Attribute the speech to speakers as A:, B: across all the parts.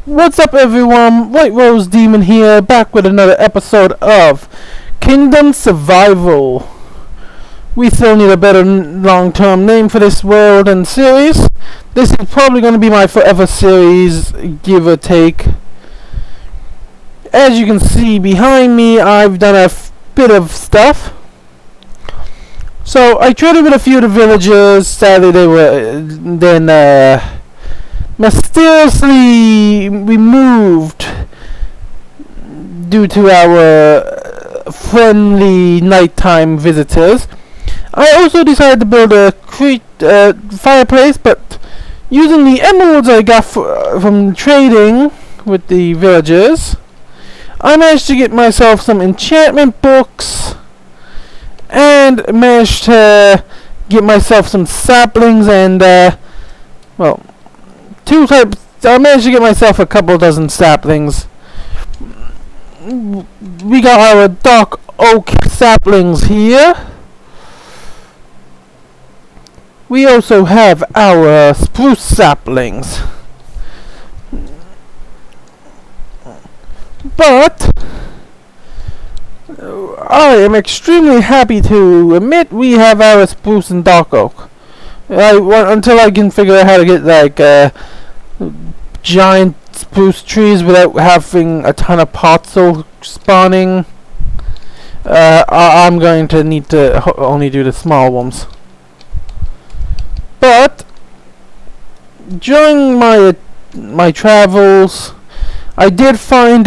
A: What's up, everyone? White Rose Demon here, back with another episode of Kingdom Survival. We still need a better long-term name for this world and series. This is probably going to be my forever series, give or take. As you can see behind me, I've done a bit of stuff. So I traded with a few of the villagers. Sadly, they were then mysteriously removed due to our friendly nighttime visitors. I also decided to build a fireplace, but using the emeralds I got from trading with the villagers, I managed to get myself some enchantment books and managed to get myself some saplings and well, I managed to get myself a couple dozen saplings. We got our dark oak saplings here. We also have our spruce saplings. But I am extremely happy to admit we have our spruce and dark oak. Until I can figure out how to get like giant spruce trees without having a ton of pots spawning, I'm going to need to only do the small ones. But during my travels, I did find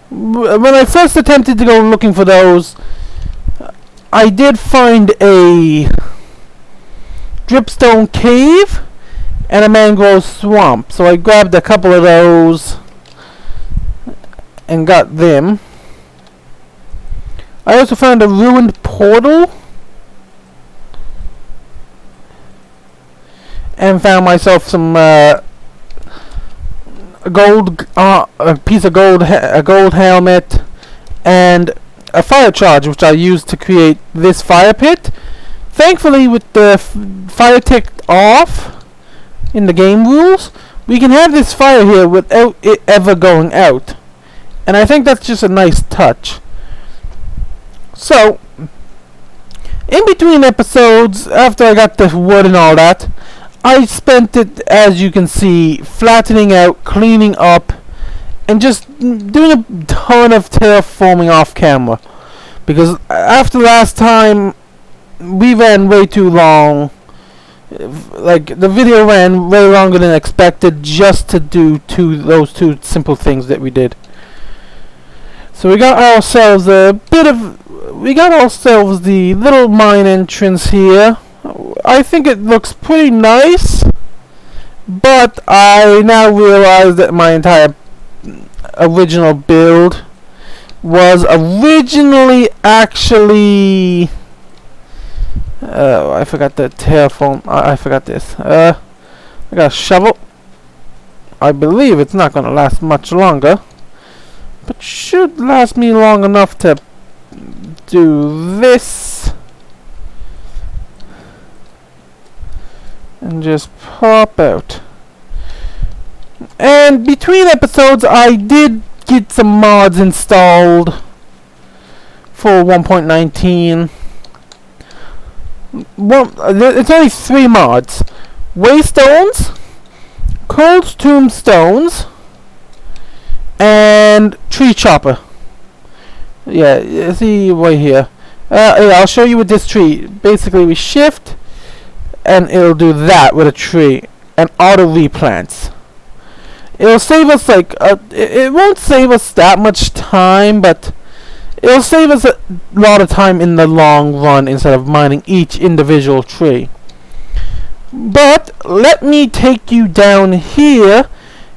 A: when I first attempted to go looking for those, I did find a dripstone cave and a mangrove swamp. So I grabbed a couple of those and got them. I also found a ruined portal and found myself some gold, a piece of gold, a gold helmet, and a fire charge, which I used to create this fire pit. Thankfully, with the fire ticked off in the game rules, we can have this fire here without it ever going out, and I think that's just a nice touch. So, in between episodes, after I got the wood and all that, I spent it, as you can see, flattening out, cleaning up, and just doing a ton of terraforming off camera. Because after last time, we ran way too long. Like, the video ran way longer than expected just to do those two simple things that we did. So we got ourselves we got ourselves the little mine entrance here. I think it looks pretty nice, but I now realize that my entire original build was originally actually I forgot the terraform. I forgot this. I got a shovel. I believe it's not gonna last much longer, but should last me long enough to do this and just pop out. And between episodes, I did get some mods installed for 1.19. It's only 3 mods: Waystones, Cold Tombstones, and Tree Chopper. Yeah, see right here. Yeah, I'll show you with this tree. Basically, we shift, and it'll do that with a tree, and auto replants. It'll save us like it won't save us that much time, but it'll save us a lot of time in the long run instead of mining each individual tree. But let me take you down here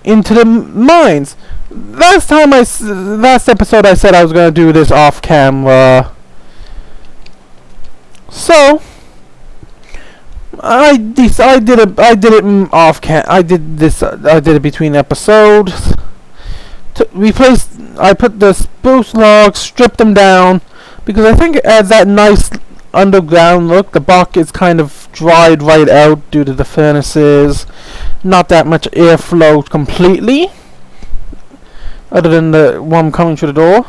A: into the mines. Last episode I said I was going to do this off camera. So I did it off cam. I did it between episodes. I put the spruce logs, stripped them down, because I think it adds that nice underground look. The bark is kind of dried right out due to the furnaces. Not that much airflow completely, other than the one coming through the door.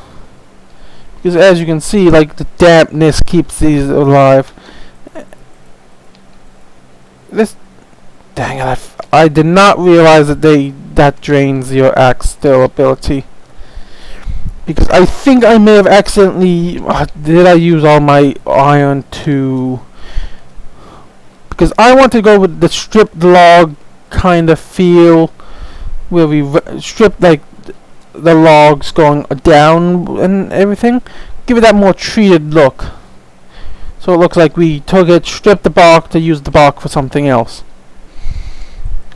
A: Because as you can see, like, the dampness keeps these alive. This, dang it! I did not realize that that drains your axe durability. Because I think I may have accidentally... did I use all my iron to... Because I want to go with the stripped log kind of feel, where we strip like the logs going down and everything. Give it that more treated look. So it looks like we took it, stripped the bark to use the bark for something else.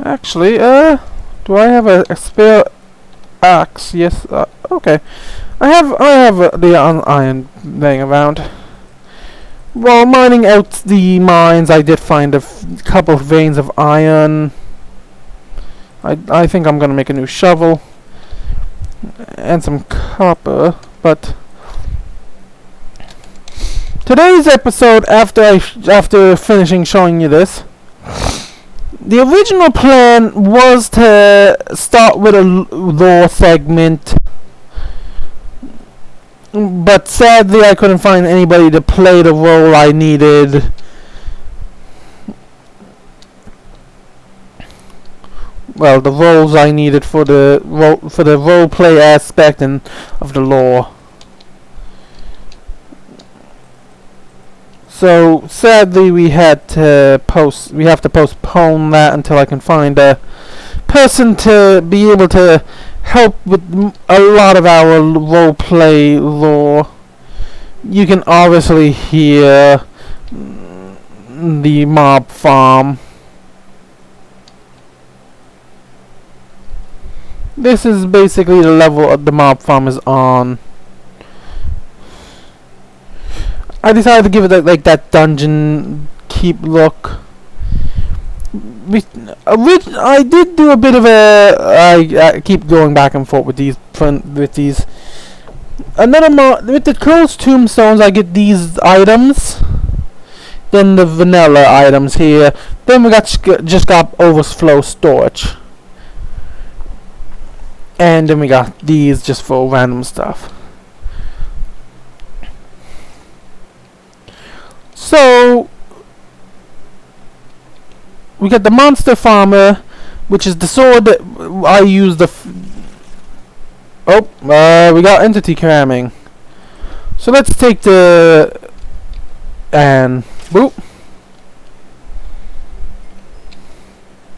A: Actually, do I have a spare axe? Yes, okay. I have the iron laying around. While mining out the mines, I did find a couple of veins of iron. I think I'm gonna make a new shovel and some copper. But today's episode, after finishing showing you this, the original plan was to start with a lore segment, but sadly I couldn't find anybody to play the role I needed. Well, the roles I needed for the role play aspect and of the lore. So sadly we have to postpone that until I can find a person to be able to help with a lot of our roleplay lore. You can obviously hear the mob farm. This is basically the level the mob farm is on. I decided to give it like that dungeon keep look. I did do a bit of a... I keep going back and forth with these. With the Curl's tombstones, I get these items. Then the vanilla items here. Then we just got overflow storage. And then we got these just for random stuff. So we got the monster farmer, which is the sword that I use we got entity cramming. So let's take and boop.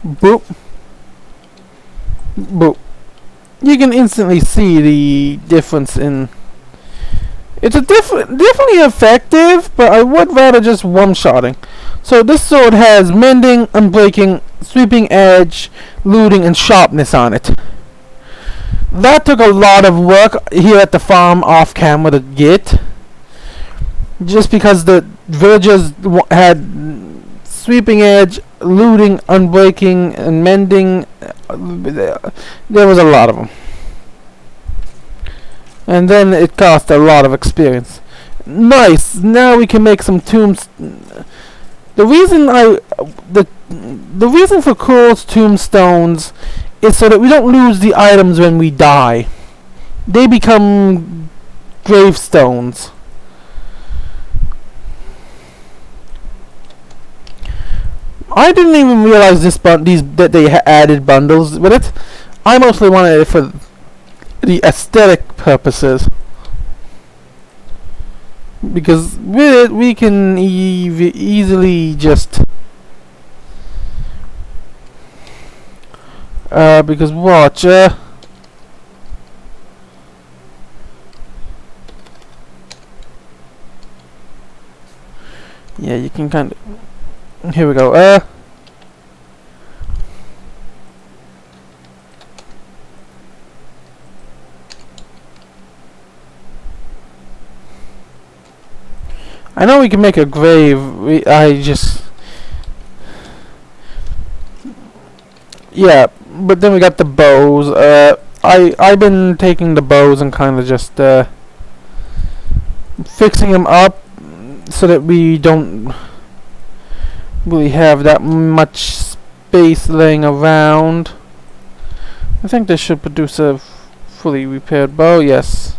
A: Boop. Boop. You can instantly see the difference in... It's definitely effective, but I would rather just one-shotting. So this sword has mending, unbreaking, sweeping edge, looting, and sharpness on it. That took a lot of work here at the farm off camera to get. Just because the villagers had sweeping edge, looting, unbreaking, and mending. There was a lot of them. And then it cost a lot of experience. Nice. Now we can make some tombs. The reason for Cool's tombstones is so that we don't lose the items when we die. They become gravestones. I didn't even realize that they added bundles with it. I mostly wanted it for the aesthetic purposes, because with it we can easily just because watch yeah, you can kind of, here we go, I know we can make a grave. Yeah, but then we got the bows. I've been taking the bows and kind of just fixing them up. so that we don't really have that much space laying around. I think this should produce a fully repaired bow. Yes.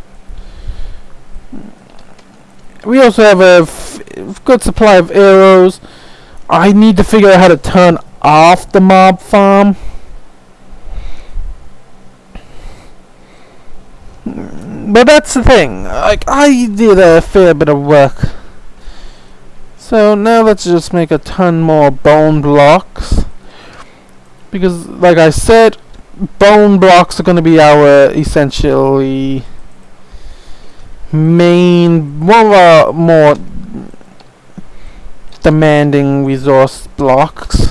A: We also have a good supply of arrows. I need to figure out how to turn off the mob farm. But that's the thing. Like, I did a fair bit of work. So now let's just make a ton more bone blocks. Because, like I said, bone blocks are going to be our essentially one of our more demanding resource blocks.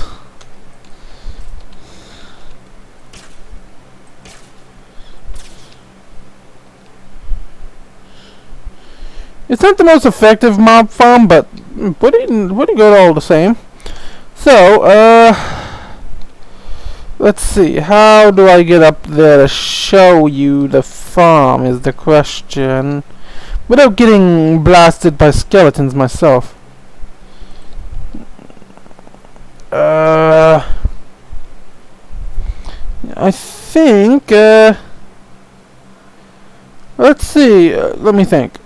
A: It's not the most effective mob farm, but pretty good all the same. So, let's see. How do I get up there to show you the farm is the question. Without getting blasted by skeletons myself. I think, let's see. Let me think.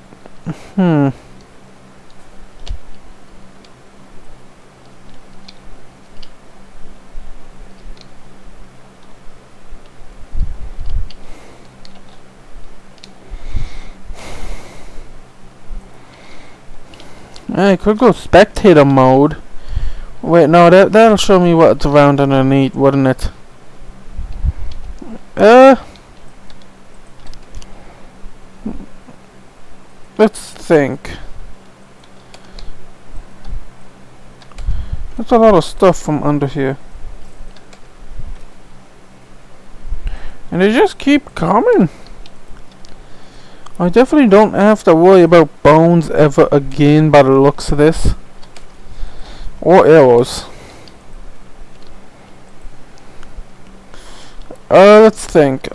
A: I could go spectator mode. Wait, no, that'll show me what's around underneath, wouldn't it? Let's think. There's a lot of stuff from under here. And they just keep coming. I definitely don't have to worry about bones ever again by the looks of this. Or arrows. Let's think.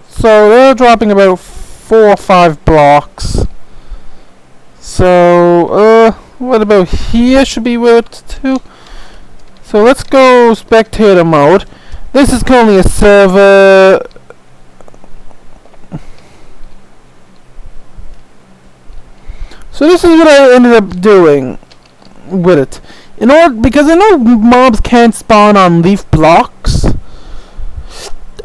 A: So they're dropping about 4 or 5 blocks. So, what about here should be where it's to? So let's go spectator mode. This is currently a server. So this is what I ended up doing with it. Because I know mobs can't spawn on leaf blocks,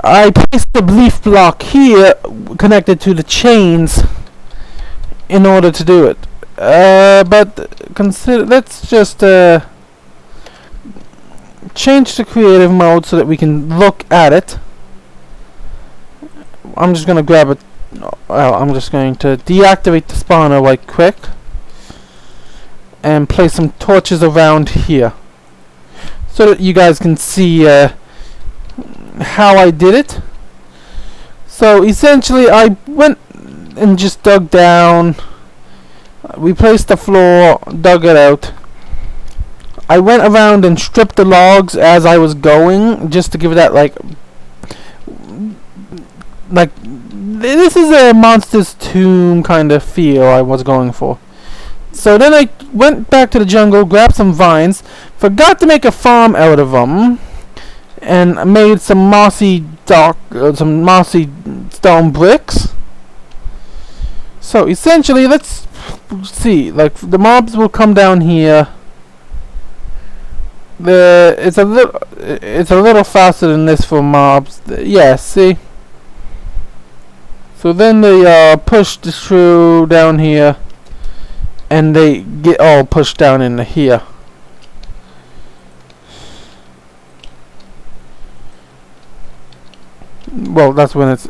A: I placed the leaf block here connected to the chains in order to do it. But let's just change to creative mode so that we can look at it. I'm just gonna grab it. I'm just going to deactivate the spawner right quick and place some torches around here so that you guys can see how I did it. So essentially I went and just dug down, replaced the floor, dug it out. I went around and stripped the logs as I was going, just to give it that like this is a monster's tomb kind of feel I was going for. So then I went back to the jungle, grabbed some vines, forgot to make a farm out of them, and made some mossy stone bricks. So essentially, let's see. Like the mobs will come down here. It's a little faster than this for mobs. Yeah, see. So then they push through down here, and they get all pushed down into here. Well, that's when it's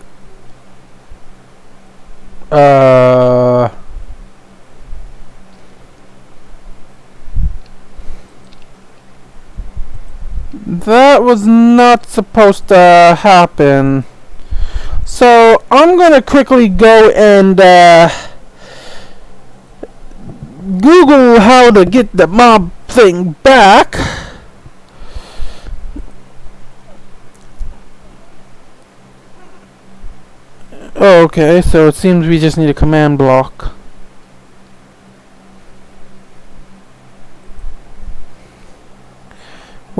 A: that was not supposed to happen. So I'm gonna quickly go and Google how to get the mob thing back. Okay, so it seems we just need a command block.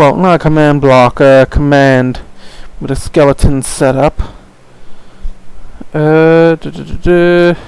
A: well, not a command block, a command with a skeleton setup. Duh, duh, duh, duh, duh.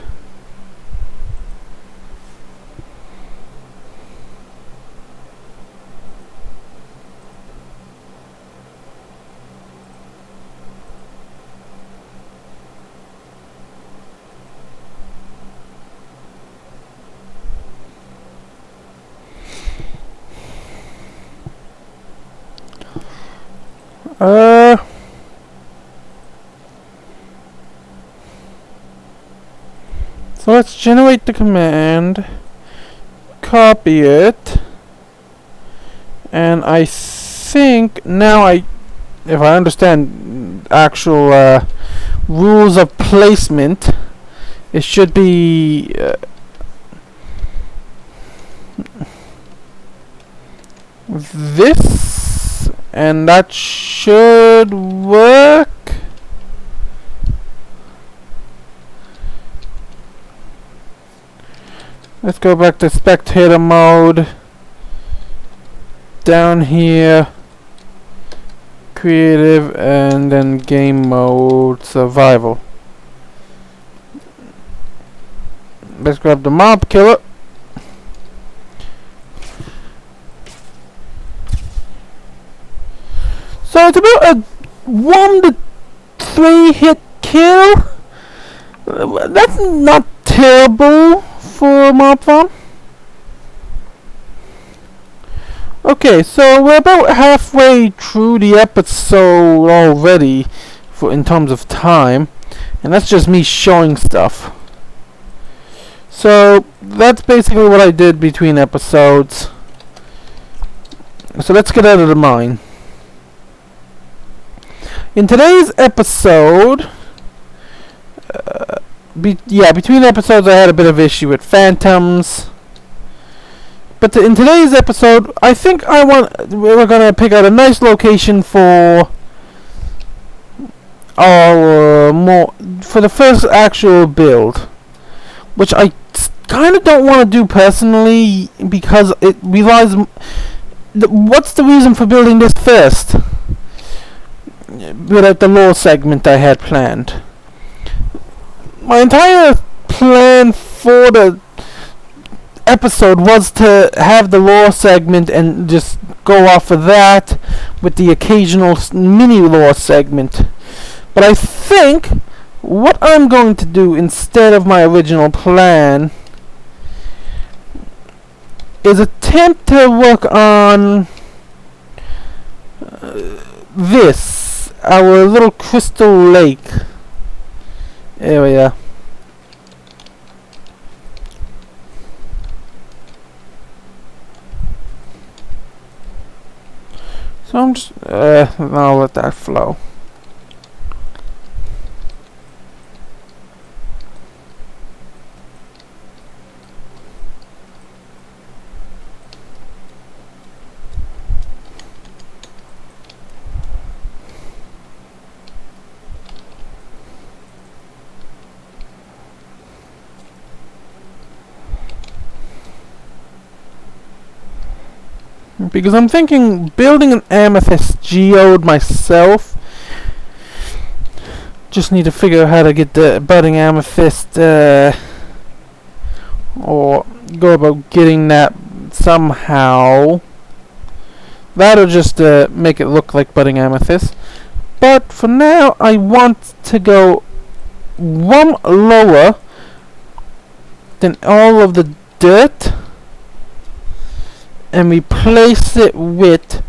A: So let's generate the command, copy it, and I think now if I understand actual rules of placement, it should be this, and that should work. Let's go back to spectator mode. Down here, creative, and then game mode, survival. Let's grab the mob killer. So it's about a 1 to 3 hit kill. That's not terrible for a mob farm. Okay, so we're about halfway through the episode already in terms of time, and that's just me showing stuff. So that's basically what I did between episodes. So let's get out of the mine. In today's episode, between episodes I had a bit of issue with phantoms. But in today's episode, I think we're gonna pick out a nice location for our for the first actual build, which I kind of don't want to do personally because it relies. What's the reason for building this first? Without the lore segment I had planned. My entire plan for the episode was to have the lore segment and just go off of that with the occasional mini lore segment. But I think what I'm going to do instead of my original plan is attempt to work on this, our little crystal lake area. So I'm just I'll let that flow. Because I'm thinking building an amethyst geode myself. Just need to figure out how to get the budding amethyst or go about getting that somehow. That'll just make it look like budding amethyst. But for now I want to go one lower than all of the dirt and replace it with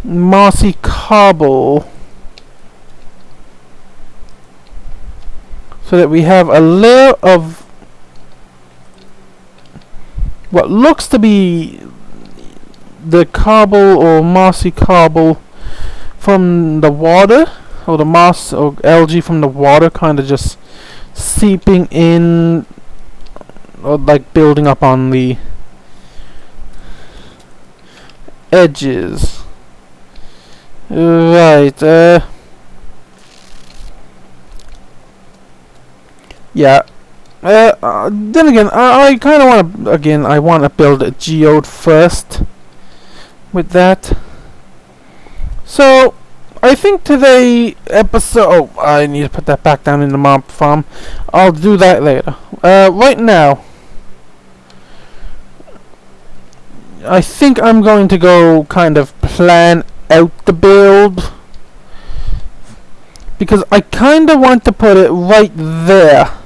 A: mossy cobble so that we have a layer of what looks to be the cobble or mossy cobble from the water, or the moss or algae from the water kind of just seeping in or like building up on the edges. Right, yeah. Then again, I kind of want to, I want to build a geode first with that. So, I think today episode... Oh, I need to put that back down in the mob farm. I'll do that later. Right now, I think I'm going to go kind of plan out the build. Because I kind of want to put it right there.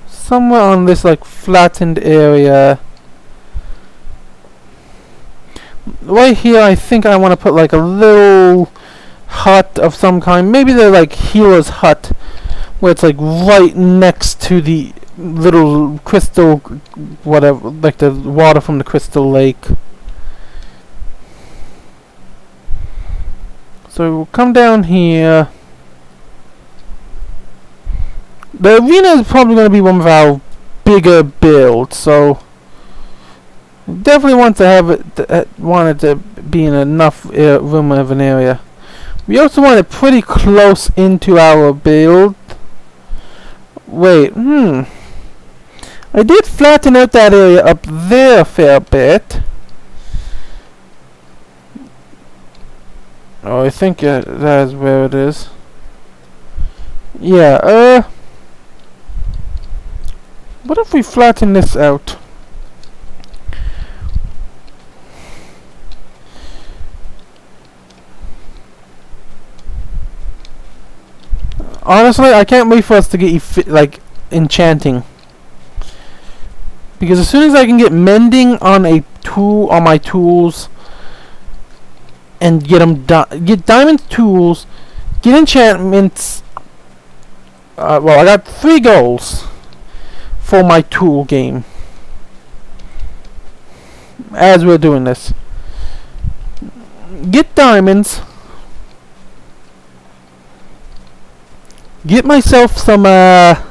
A: Somewhere on this like flattened area. Right here I think I want to put like a little hut of some kind. Maybe they're like healer's hut. Where it's like right next to the little crystal whatever. Like the water from the crystal lake. So we'll come down here. The arena is probably going to be one of our bigger builds, so definitely want to have it. Want it to be in enough room of an area. We also want it pretty close into our build. Wait, I did flatten out that area up there a fair bit. Oh, I think that is where it is. Yeah, what if we flatten this out? Honestly, I can't wait for us to get like enchanting. Because as soon as I can get mending on a tool on my tools and get diamond tools, get enchantments. Well, I got 3 goals for my tool game as we're doing this. Get diamonds, get myself some a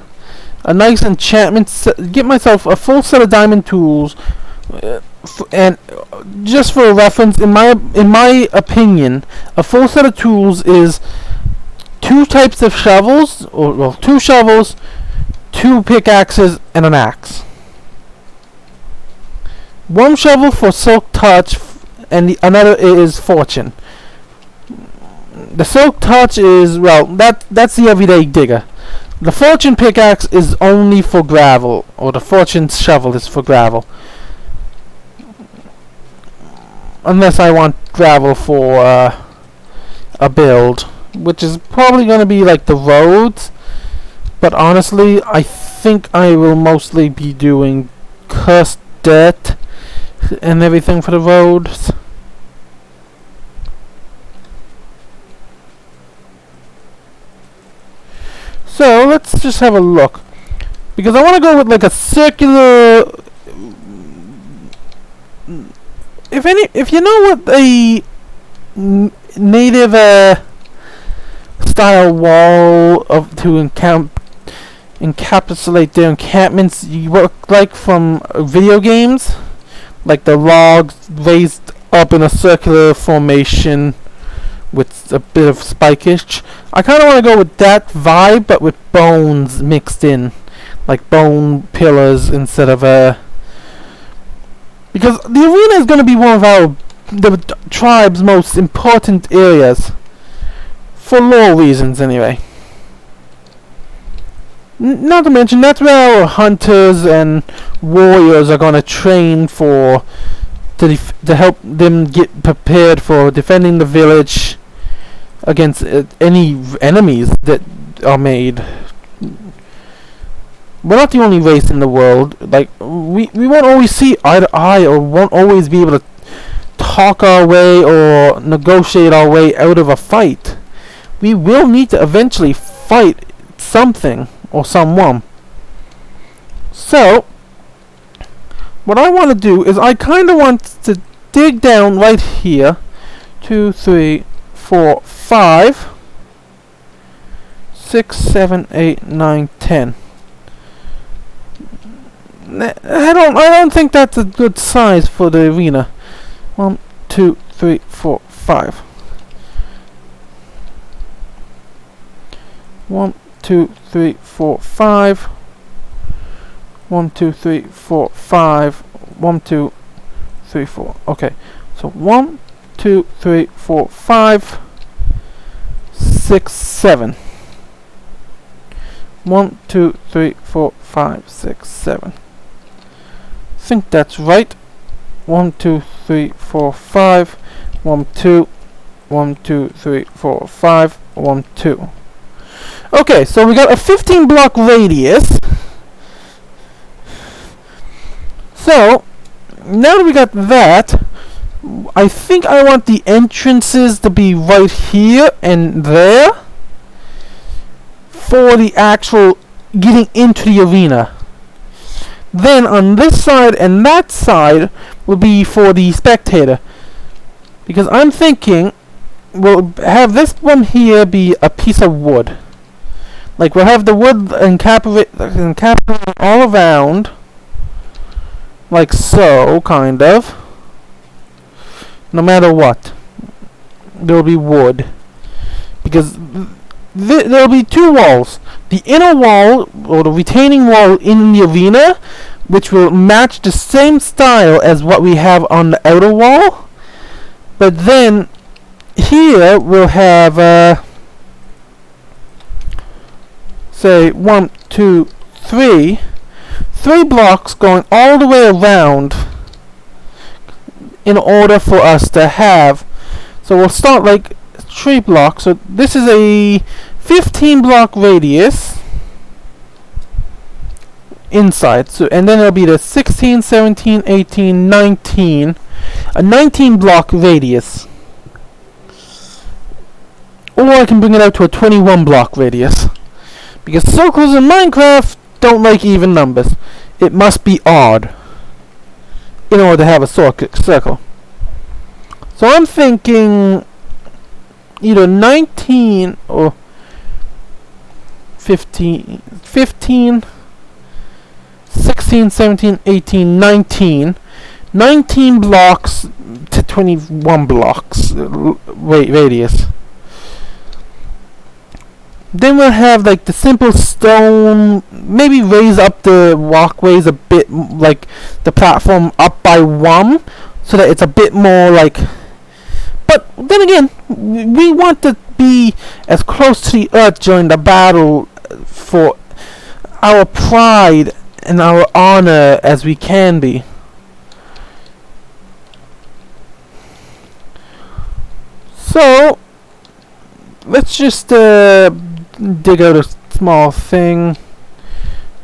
A: nice enchantment set, get myself a full set of diamond tools, and just for a reference, in my opinion, a full set of tools is 2 types of shovels, or well, 2 shovels, 2 pickaxes, and an axe. 1 shovel for silk touch, and another is fortune. The silk touch is, well, that's the everyday digger. The fortune pickaxe is only for gravel, or the fortune shovel is for gravel. Unless I want gravel for a build, which is probably going to be like the roads. But honestly, I think I will mostly be doing cursed dirt and everything for the roads. So let's just have a look, because I want to go with like a circular. If you know what a native style wall of to encapsulate their encampments you work like from video games, like the logs raised up in a circular formation with a bit of spikage. I kind of want to go with that vibe, but with bones mixed in, like bone pillars instead of because the arena is going to be one of the tribe's most important areas, for lore reasons anyway. Not to mention, that's where our hunters and warriors are going to train to help them get prepared for defending the village against any enemies that are made. We're not the only race in the world. Like, we won't always see eye to eye, or won't always be able to talk our way or negotiate our way out of a fight. We will need to eventually fight something or someone. So, what I want to do is I kind of want to dig down right here. 2, 3, 4, 5, 6, 7, 8, 9, 10. I don't think that's a good size for the arena. 1, 2, 3, 4, 5. 1, 2, 3, 4, 5. 1, 2, 3, 4, 5. 1, 2, 3, 4. Okay. So 1, 2, 3, 4, 5, 6, 7. 1, 2, 3, 4, 5, 6, 7. I think that's right. 1, 2, 3, 4, 5. 1, 2. 1, 2, 3, 4, 5. 1, 2. Okay, so we got a 15 block radius. So, now that we got that, I think I want the entrances to be right here and there for the actual getting into the arena. Then on this side and that side will be for the spectator. Because I'm thinking we'll have this one here be a piece of wood. Like we'll have the wood encapsulated all around. Like so, kind of. No matter what, there will be wood. Because there will be two walls. The inner wall, or the retaining wall in the arena, which will match the same style as what we have on the outer wall. But then, here we'll have, say, 1, 2, 3. 3 blocks going all the way around in order for us to have. So we'll start like 3 blocks. So this is a 15 block radius inside. So and then it'll be the 16, 17, 18, 19. A 19 block radius. Or I can bring it out to a 21 block radius. Because circles in Minecraft don't like even numbers. It must be odd in order to have a circle. So I'm thinking either 19 or 15, 16, 17, 18, 19. 19 blocks to 21 blocks radius. Then we'll have like the simple stone, maybe raise up the walkways a bit, like the platform up by 1, so that it's a bit more like. But then again, we want to be as close to the earth during the battle for our pride and our honor as we can be. So let's just dig out a small thing.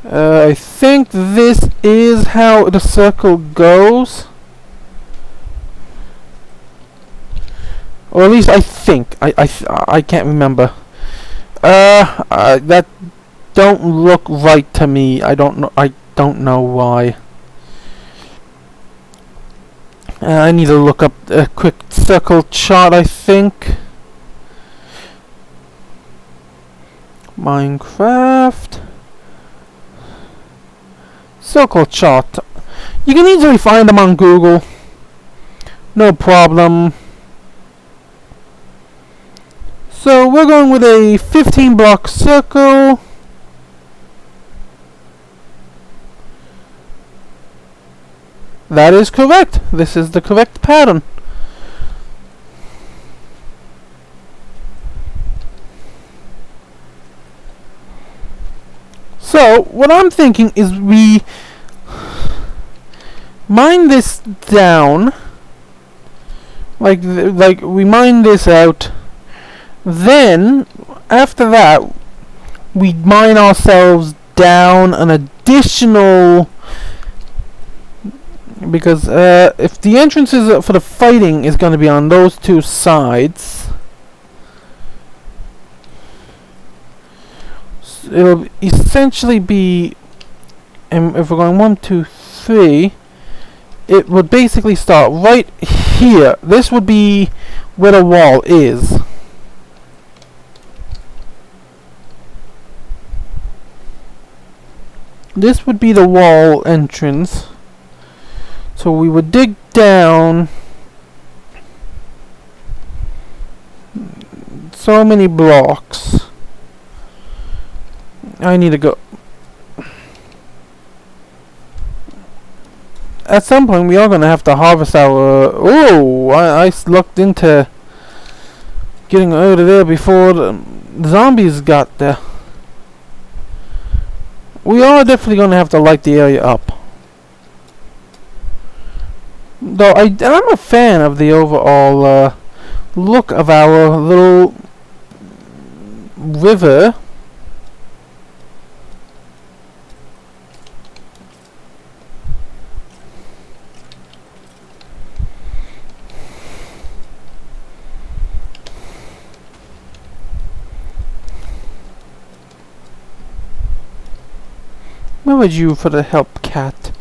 A: I think this is how the circle goes. Or at least I think. I can't remember. That don't look right to me. I don't know why. I need to look up a quick circle chart, I think. Minecraft circle chart. You can easily find them on Google. No problem. So we're going with a 15 block circle. That is correct. This is the correct pattern. So, what I'm thinking is we mine this down, like we mine this out, then, after that, we mine ourselves down an additional, because if the entrances for the fighting is going to be on those 2 sides, it'll essentially be, and if we're going 1, 2, 3, it would basically start right here. This would be where the wall is. This would be the wall entrance. So we would dig down so many blocks. I need to go. at some point we are gonna have to harvest our. Oh, I looked into getting out of there before the zombies got there. We are definitely gonna have to light the area up. Though I'm a fan of the overall look of our little river. Where would you for the help, cat?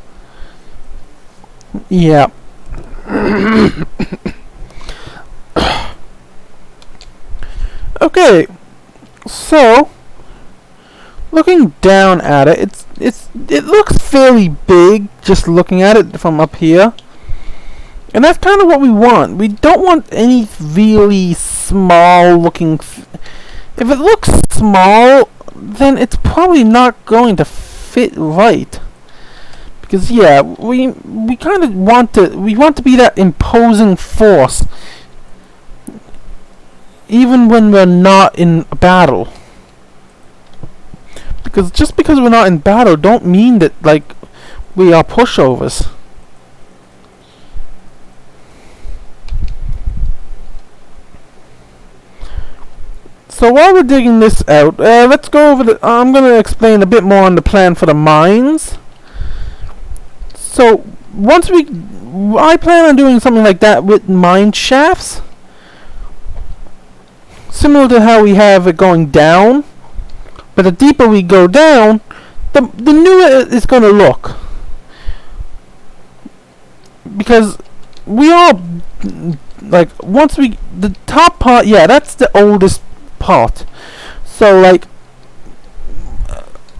A: Yeah. Okay, so looking down at it, it looks fairly big just looking at it from up here, and that's kind of what we want. We don't want any really small looking. If it looks small, then it's probably not going to fit right. Because yeah, we kind of want to be that imposing force, even when we're not in battle. Because just because we're not in battle, don't mean that like we are pushovers. So while we're digging this out, let's go over I'm gonna explain a bit more on the plan for the mines. So I plan on doing something like that with mine shafts, similar to how we have it going down. But the deeper we go down, the newer it's going to look, because we are like the top part. Yeah, that's the oldest part. So like,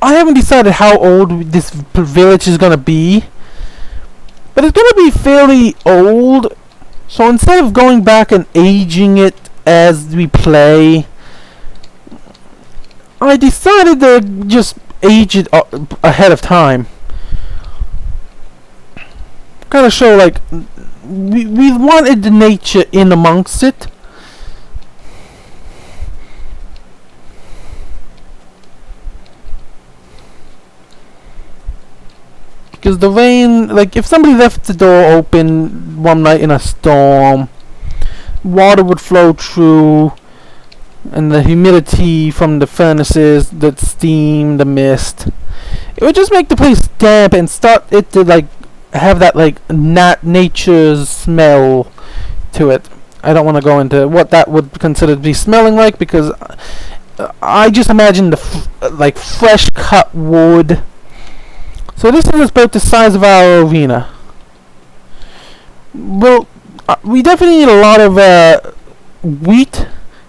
A: I haven't decided how old this village is going to be. But it's going to be fairly old, so instead of going back and aging it as we play, I decided to just age it ahead of time. Kind of show like we wanted the nature in amongst it. Because the rain, like if somebody left the door open one night in a storm, water would flow through, and the humidity from the furnaces, the steam, the mist, it would just make the place damp and start it to like have that like nature's smell to it. I don't want to go into what that would consider to be smelling like, because I just imagine the like fresh cut wood. So this is about the size of our arena. Well, we definitely need a lot of wheat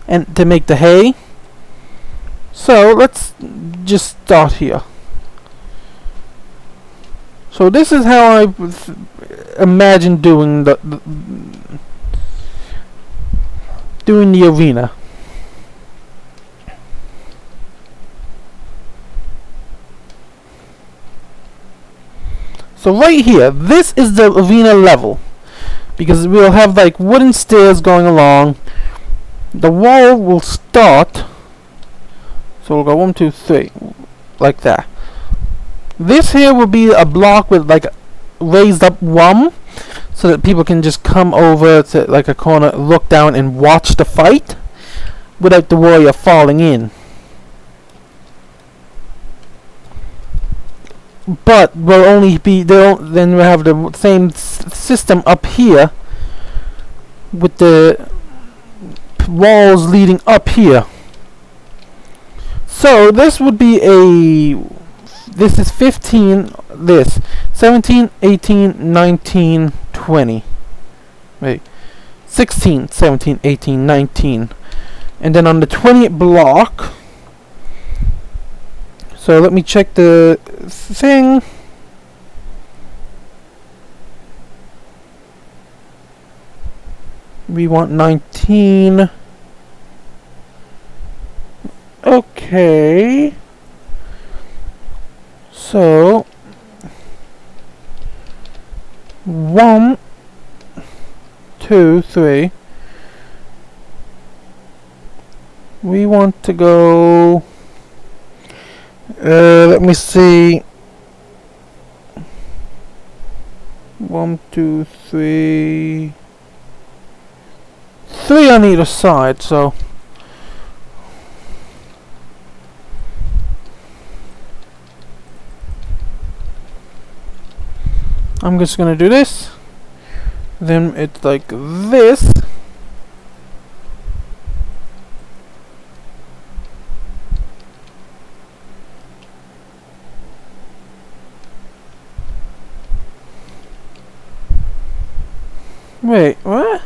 A: and to make the hay. So let's just start here. So this is how I imagine doing the arena. So right here, this is the arena level, because we'll have like wooden stairs going along. The wall will start, so we'll go 1, 2, 3, like that. This here will be a block with like raised up so that people can just come over to like a corner, look down and watch the fight without the worry of falling in. But will only be then we have the same system up here with the walls leading up here. So this would be this is 15, this 17, 18, 19, 20. Wait. 16, 17, 18, 19. And then on the 20th block, so let me check the thing. We want 19. Okay. So 1, 2, 3. We want to go. Let me see. 1, 2, 3. 3 on either side, so. I'm just gonna do this. Then it's like this. Wait, what?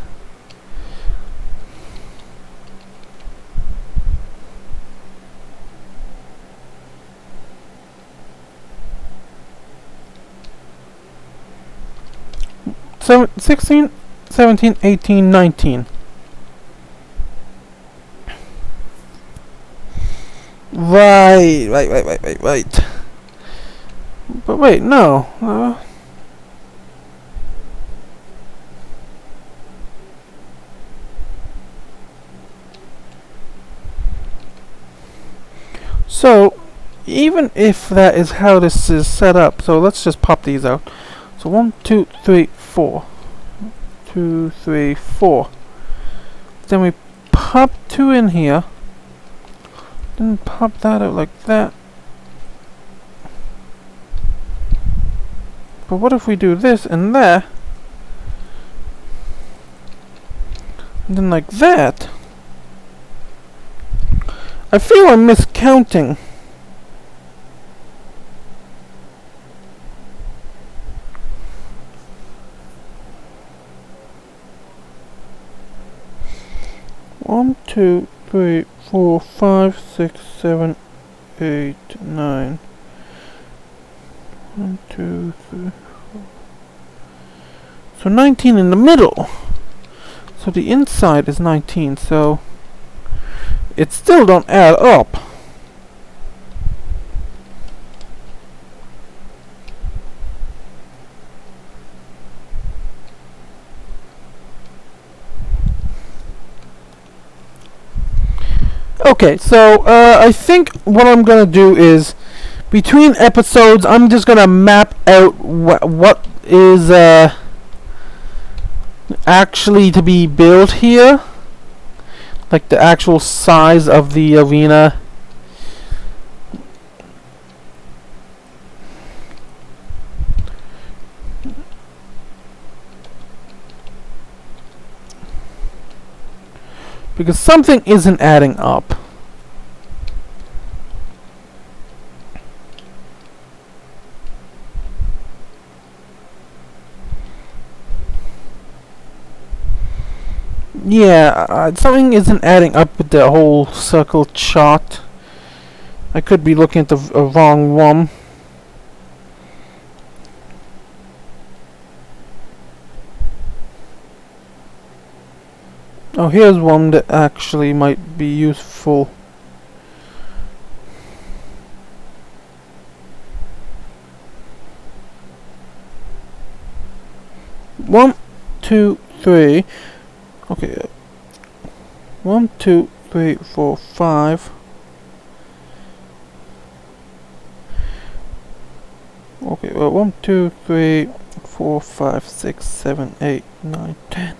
A: So 16, 17, 18, 19. Right. But wait, no. So, even if that is how this is set up, so let's just pop these out. So 1, 2, 3, 4. 2, 3, 4. Then we pop 2 in here. Then pop that out like that. But what if we do this and there? And then like that? I feel I'm miscounting. One, 2, 3, 4, 5, 6, 7, 8, 9. 1, 2, 3, 4. So 19 in the middle. So the inside is 19, so it still don't add up. Okay, so I think what I'm gonna do is between episodes I'm just gonna map out what is actually to be built here, like the actual size of the arena. Because something isn't adding up. Yeah, something isn't adding up with the whole circle chart. I could be looking at the wrong one. Oh, here's one that actually might be useful. One, 2, 3. Okay. 1, 2, 3, 4, 5. Okay, well, 1, 2, 3, 4, 5, 6, 7, 8, 9, 10.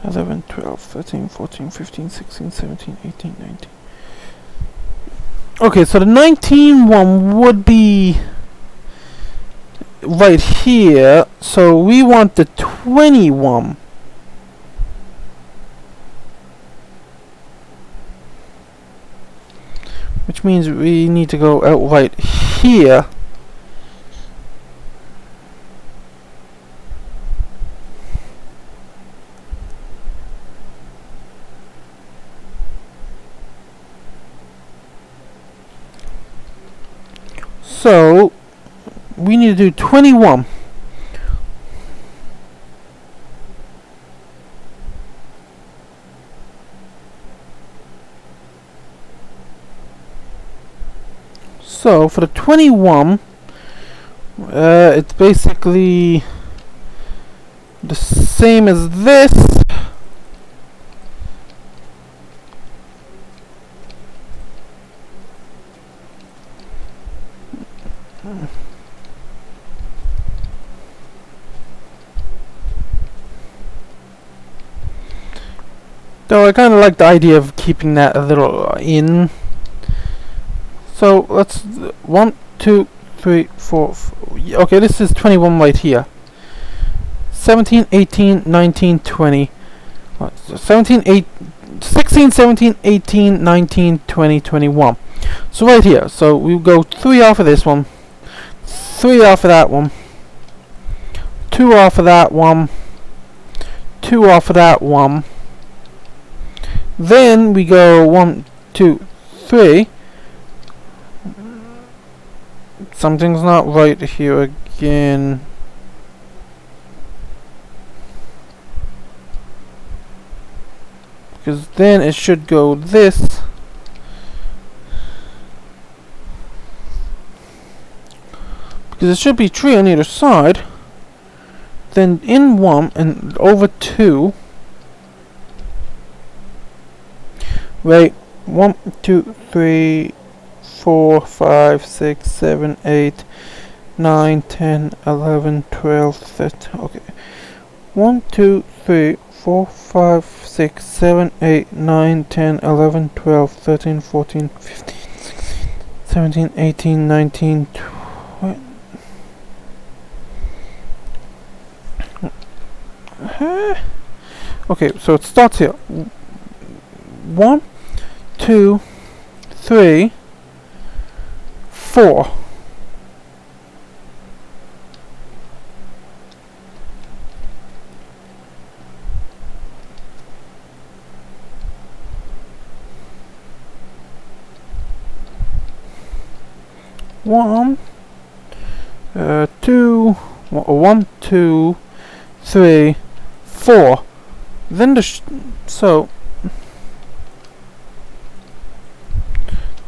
A: 11, 12, 13, 14, 15, 16, 17, 18, 19. Okay, so the 19 one would be right here. So we want the 21. Which means we need to go out right here. So we need to do 21. So for the 21, it's basically the same as this. Though I kind of like the idea of keeping that a little in. So let's 1, 2, 3, 4. Okay, this is 21 right here. 17, 18, 19, 20. 17, 8, 16, 17, 18, 19, 20, 21. So right here. So we go 3 off of this one, 3 off of that one, 2 off of that one, 2 off of that one. Then we go 1, 2, 3. Something's not right here again. Because then it should go this. Because it should be 3 on either side. Then in 1 and over 2. Wait, 1, 2, 3, 4, 5, 6, 7, 8, 9, 10, 11, 12, 13. Okay. 1, 2, 3, 4, 5, 6, 7, 8, 9, 10, 11, 12, 13, 14, 15, 16, 17, 18, 19, 20. Okay, so it starts here. 1, 2, 3, 4. One, 2, 1, 2, 3, 4. Then so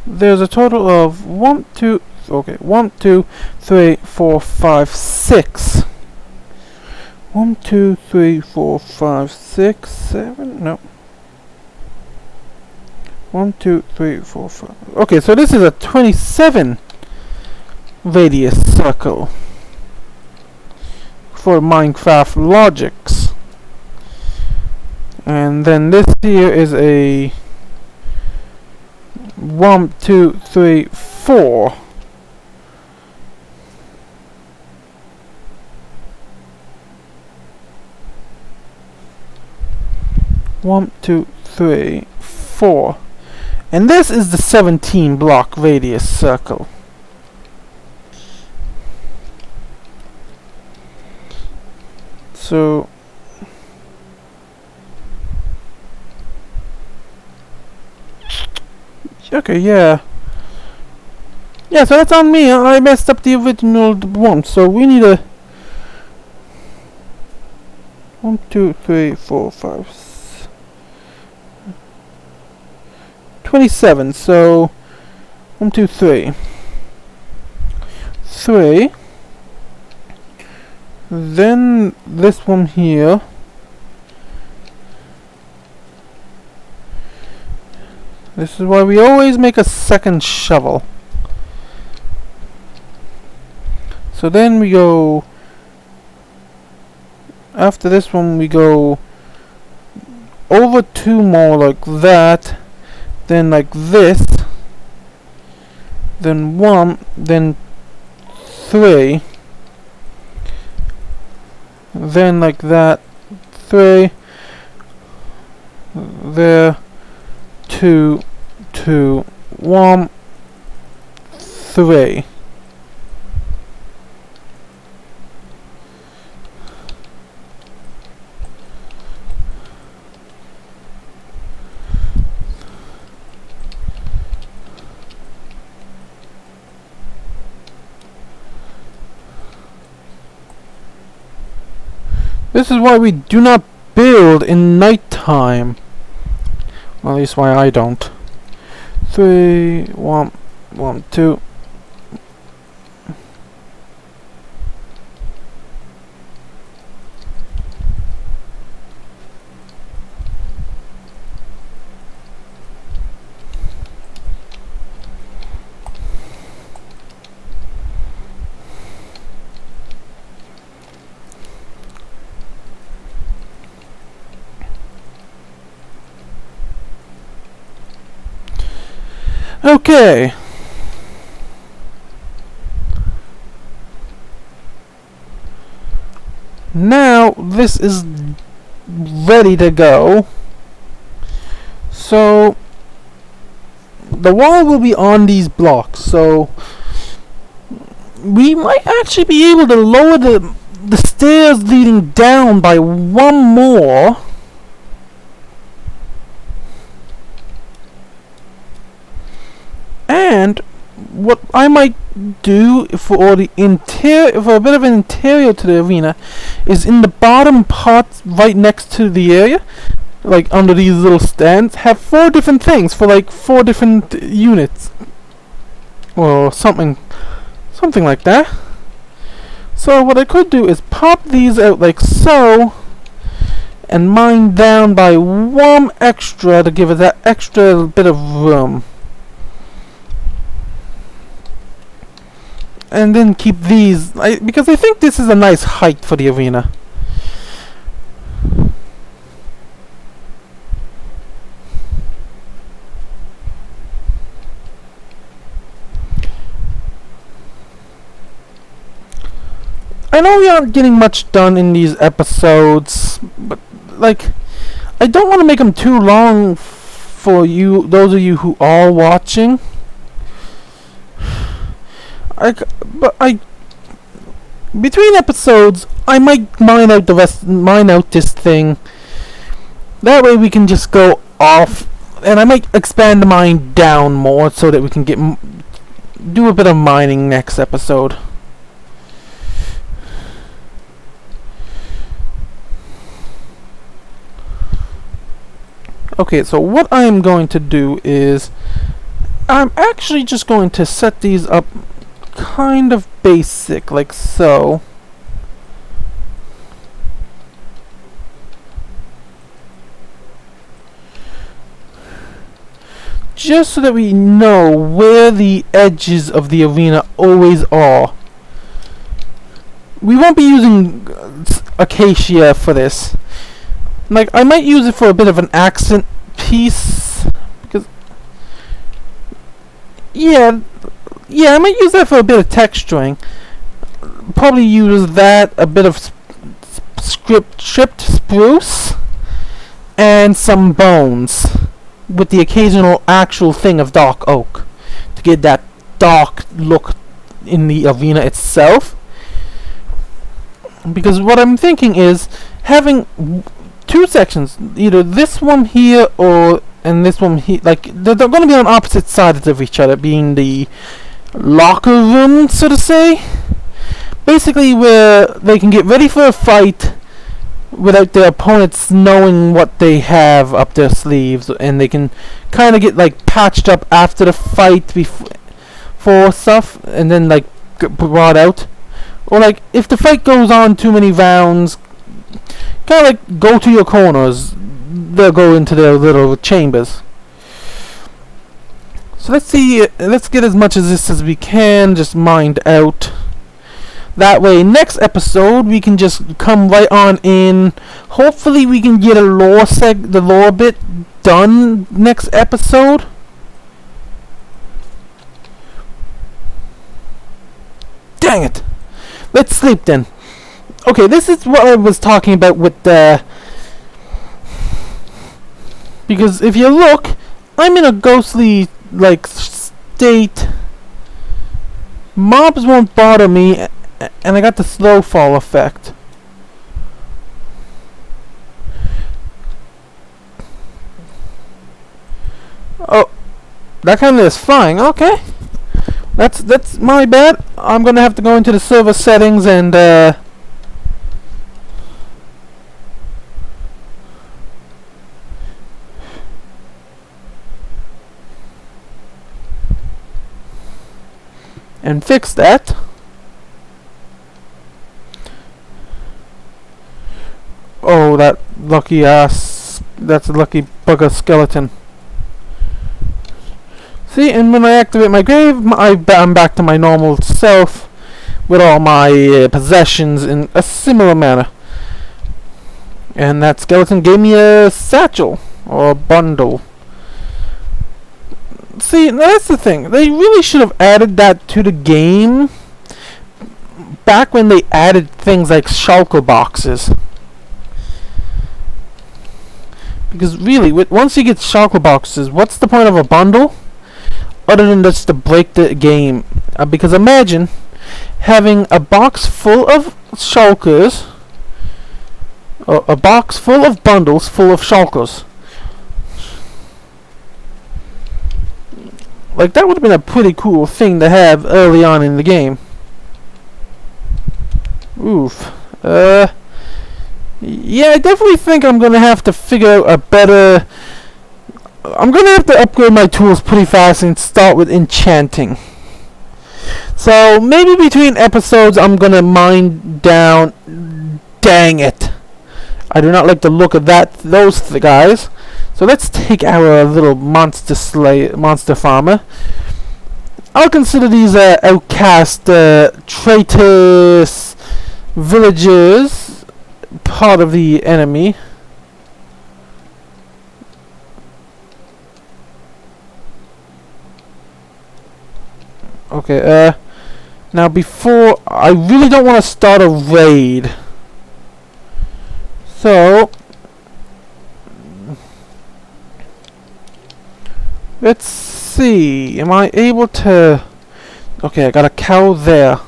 A: there's a total of 1, 2. Okay, 1, 2, 3, 4, 5, 6. 1, 2, 3, 4, 5, 6, 7. No. 1, 2, 3, 4, 5. Okay, so this is a 27 radius circle for Minecraft logics. And then this here is a 1, 2, 3, 4. One, 2, 3, 4. And this is the 17 block radius circle. So okay, yeah. Yeah, so that's on me. I messed up the original one. So we need a 1, 2, 3, 4, 5, 27. So 1, 2, 3. 3. Then this one here. This is why we always make a second shovel. So then we go, after this one we go over 2 more like that, then like this, then 1, then 3, then like that, 3, there, 2, 2, 1, 3. This is why we do not build in nighttime. Well, at least why I don't. 3, 1, 1, 2. Okay. Now this is ready to go. So the wall will be on these blocks. So we might actually be able to lower the stairs leading down by one more. And what I might do for the interior, for a bit of an interior to the arena, is in the bottom part right next to the area, like under these little stands, have 4 different things for like 4 different units or something like that. So what I could do is pop these out like so and mine down by 1 extra to give it that extra bit of room. And then keep these, because I think this is a nice height for the arena. I know we aren't getting much done in these episodes, but like, I don't want to make them too long for you, those of you who are watching. Between episodes, I might mine out this thing. That way we can just go off, and I might expand the mine down more so that we can do a bit of mining next episode. Okay, so what I'm going to do is I'm actually just going to set these up kind of basic, like so. Just so that we know where the edges of the arena always are. We won't be using acacia for this. Like, I might use it for a bit of an accent piece, because yeah, I might use that for a bit of texturing. Probably use that, a bit of stripped spruce, and some bones, with the occasional actual thing of dark oak, to get that dark look in the arena itself. Because what I'm thinking is having 2 sections, either this one here and this one here, like they're going to be on opposite sides of each other, being the locker room, so to say. Basically where they can get ready for a fight without their opponents knowing what they have up their sleeves, and they can kind of get like patched up after the fight for stuff, and then like get brought out. Or like if the fight goes on too many rounds, kind of like go to your corners, they'll go into their little chambers. So let's get as much of this as we can just mined out. That way next episode we can just come right on in. Hopefully we can get the lore bit done next episode. Dang it! Let's sleep then. Okay, this is what I was talking about with the... Because if you look, I'm in a ghostly, like, state. Mobs won't bother me, and I got the slow fall effect. Oh, that kind of is flying. Okay, that's my bad. I'm gonna have to go into the server settings and fix that. Oh, that lucky ass. That's a lucky bugger skeleton. See, and when I activate my grave, I'm back to my normal self with all my possessions in a similar manner. And that skeleton gave me a satchel or a bundle. See, that's the thing. They really should have added that to the game back when they added things like shulker boxes. Because really, once you get shulker boxes, what's the point of a bundle? Other than just to break the game. Because imagine having a box full of shulkers, or a box full of bundles full of shulkers. Like, that would have been a pretty cool thing to have early on in the game. Oof. Yeah, I definitely think I'm gonna have to figure out a better... I'm gonna have to upgrade my tools pretty fast and start with enchanting. So, maybe between episodes I'm gonna mine down... Dang it! I do not like the look of those guys. So let's take our little monster farmer. I'll consider these outcast, traitorous villagers part of the enemy. Okay, now before... I really don't want to start a raid. So... let's see. Am I able to... Okay, I got a cow there.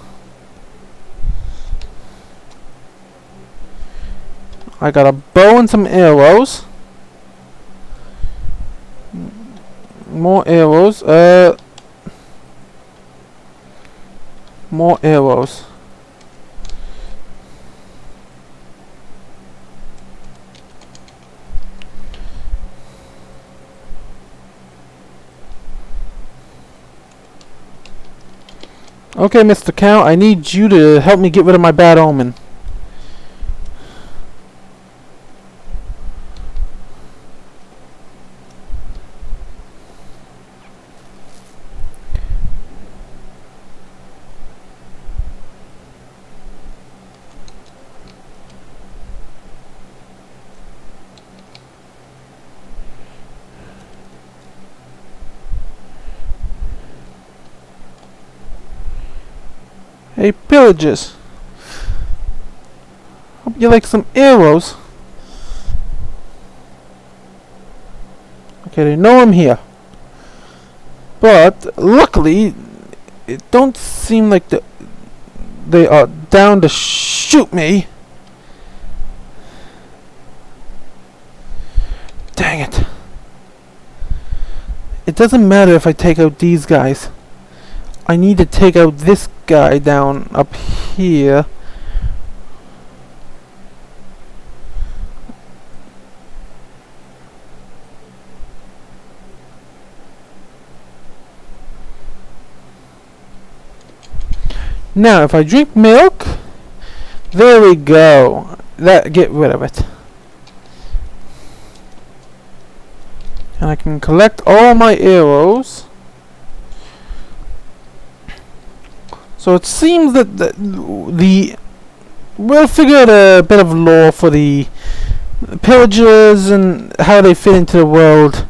A: I got a bow and some arrows. More arrows. More arrows. Okay, Mr. Cow, I need you to help me get rid of my bad omen. Hey, pillagers. Hope you like some arrows. Okay, they know I'm here. But, luckily, it don't seem like they are down to shoot me. Dang it. It doesn't matter if I take out these guys. I need to take out this guy down up here. Now, if I drink milk, there we go. Get rid of it. And I can collect all my arrows. So it seems that we'll figure out a bit of lore for the pillagers and how they fit into the world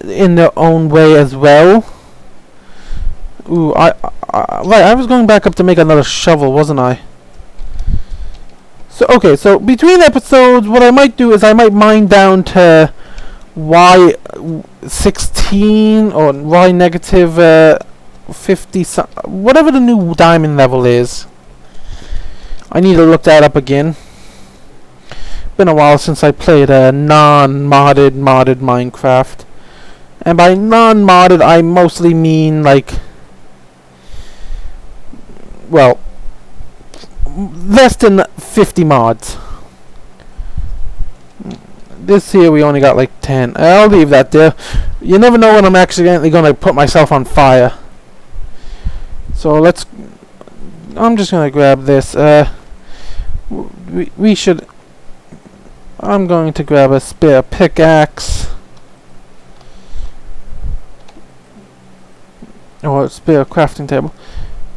A: in their own way as well. Ooh, right, I was going back up to make another shovel, wasn't I? So, okay, so between episodes, what I might do is I might mine down to Y16 or Y negative 50, whatever the new diamond level is. I need to look that up again. Been a while since I played a non-modded Minecraft. And by non-modded, I mostly mean like, well, less than 50 mods. This here we only got like 10. I'll leave that there. You never know when I'm accidentally going to put myself on fire. So I'm just going to grab this. We should... I'm going to grab a spare pickaxe. Or a spare crafting table.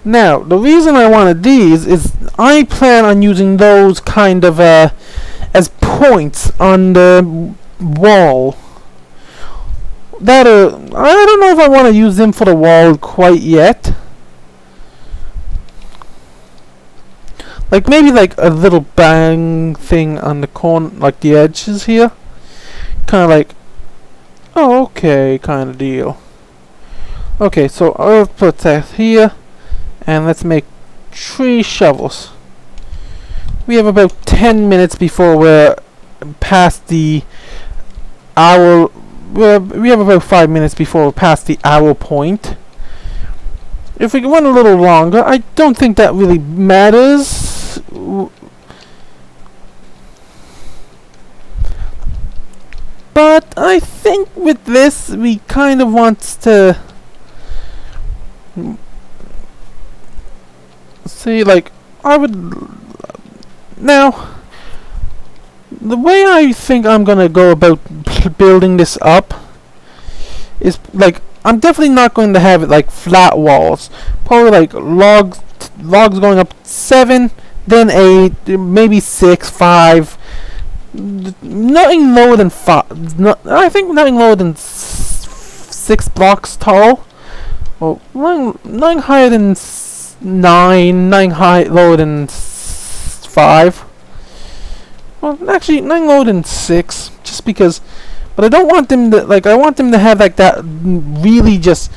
A: Now, the reason I wanted these is I plan on using those kind of as points on the wall. That I don't know if I want to use them for the wall quite yet. Like maybe like a little bang thing on the corner, like the edges here. Kind of like, oh okay, kind of deal. Okay, so I'll put that here, and let's make 3 shovels. We have about 10 minutes before we're past the hour. We have about 5 minutes before we're past the hour point. If we run a little longer, I don't think that really matters. But I think with this, we kind of want to see, like, I would now. The way I think I'm gonna go about building this up is like I'm definitely not going to have it like flat walls. Probably like logs going up 7, then 8, maybe 6, 5. Nothing lower than 5. I think nothing lower than 6 blocks tall. Well, nothing higher than 9. Nothing lower than 5. Well, actually, nothing lower than 6, just because. But I don't want them to, like, I want them to have, like, that really just.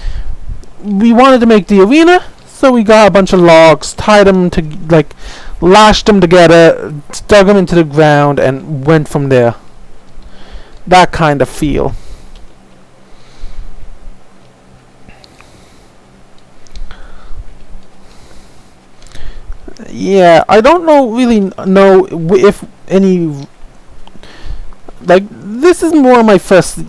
A: We wanted to make the arena, so we got a bunch of logs, tied them to, like, lashed them together, dug them into the ground, and went from there. That kind of feel. Yeah, I don't really know if any, like, this is my first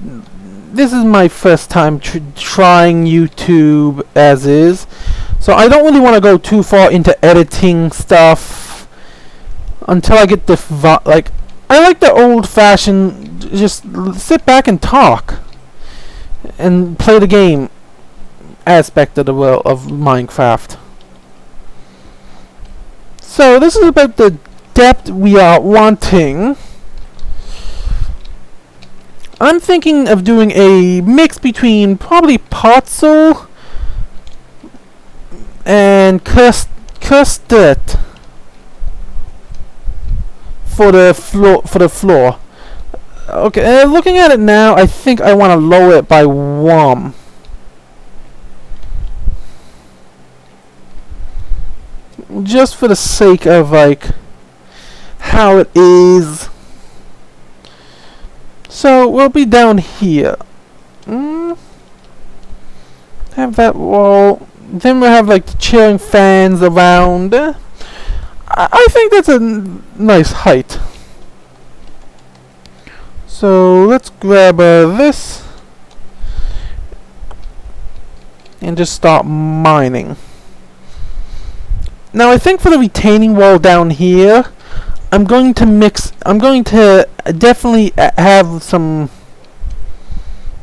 A: time trying YouTube as is, so I don't really want to go too far into editing stuff until I get the like, I like the old-fashioned just sit back and talk and play the game aspect of the world of Minecraft. So this is about the depth we are wanting. I'm thinking of doing a mix between probably Potzel and custard for the floor. Okay, looking at it now, I think I want to lower it by 1. Just for the sake of, like, how it is. So we'll be down here. Have that wall. Then we'll have, like, the cheering fans around. I think that's a nice height. So let's grab this and just start mining. Now I think for the retaining wall down here, I'm going to definitely have some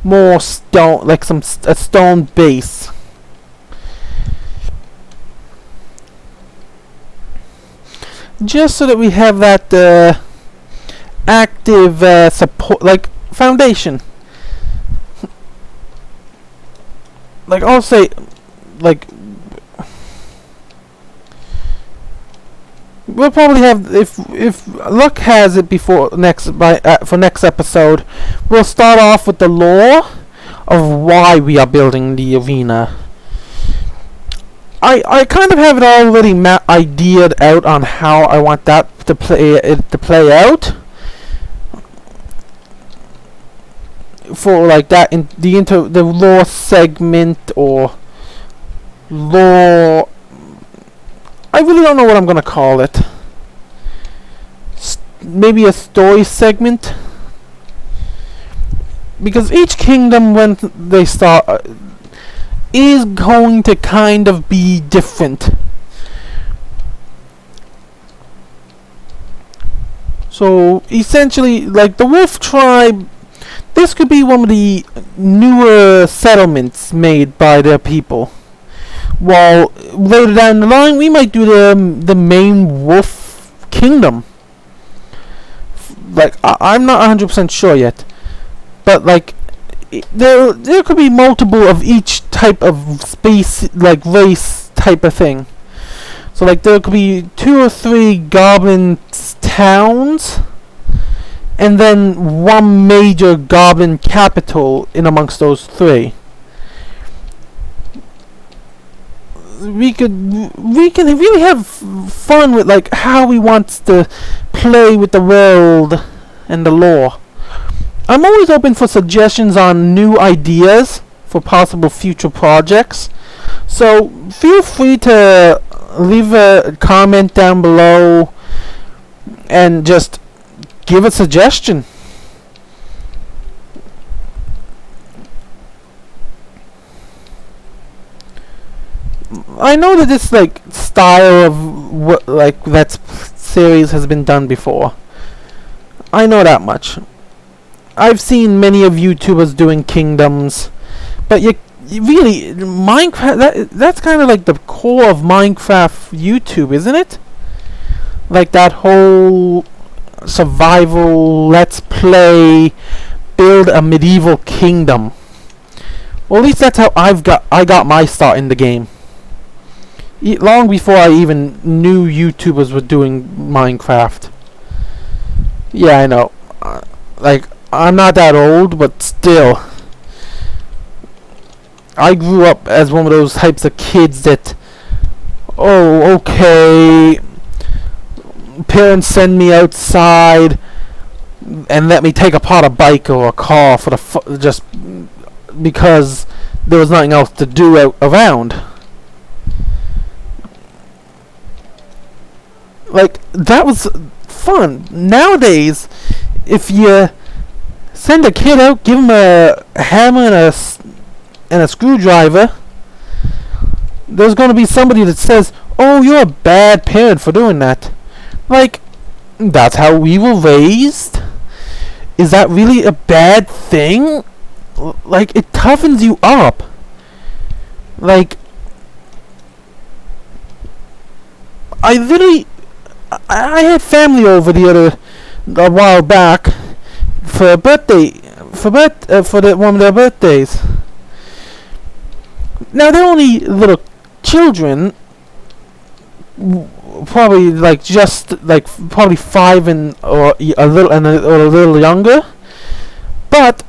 A: more stone, like a stone base. Just so that we have that active support, like foundation. Like I'll say, like, we'll probably have, if luck has it, for next episode, we'll start off with the lore of why we are building the arena. I kind of have it already ideaed out on how I want that to play out. For like that in the lore segment or lore. I really don't know what I'm gonna call it. Maybe a story segment, because each kingdom when they start is going to kind of be different. So essentially, like the Wolf Tribe, this could be one of the newer settlements made by their people. While later down the line, we might do the main Wolf Kingdom. Like I'm not 100% sure yet, but like there could be multiple of each type of space, like race type of thing. So like there could be 2 or 3 goblin towns, and then one major goblin capital in amongst those 3. We can really have fun with like how we want to play with the world and the lore. I'm always open for suggestions on new ideas for possible future projects, so feel free to leave a comment down below and just give a suggestion. I know that this like style of what like that series has been done before. I know that much. I've seen many of YouTubers doing kingdoms, but you really Minecraft, that's kind of like the core of Minecraft YouTube, isn't it? Like that whole survival, let's play, build a medieval kingdom. Well, at least that's how I got my start in the game. Long before I even knew YouTubers were doing Minecraft. Yeah, I know. Like, I'm not that old, but still. I grew up as one of those types of kids that, oh, okay, parents send me outside and let me take apart a bike or a car for the just because there was nothing else to do around. Like, that was fun. Nowadays, if you send a kid out, give him a hammer and a screwdriver, there's going to be somebody that says, oh, you're a bad parent for doing that. Like, that's how we were raised? Is that really a bad thing? Like, it toughens you up. Like, I had family over a while back for a birthday, for one of their birthdays. Now they're only little children, probably like just like probably 5 or a little younger. But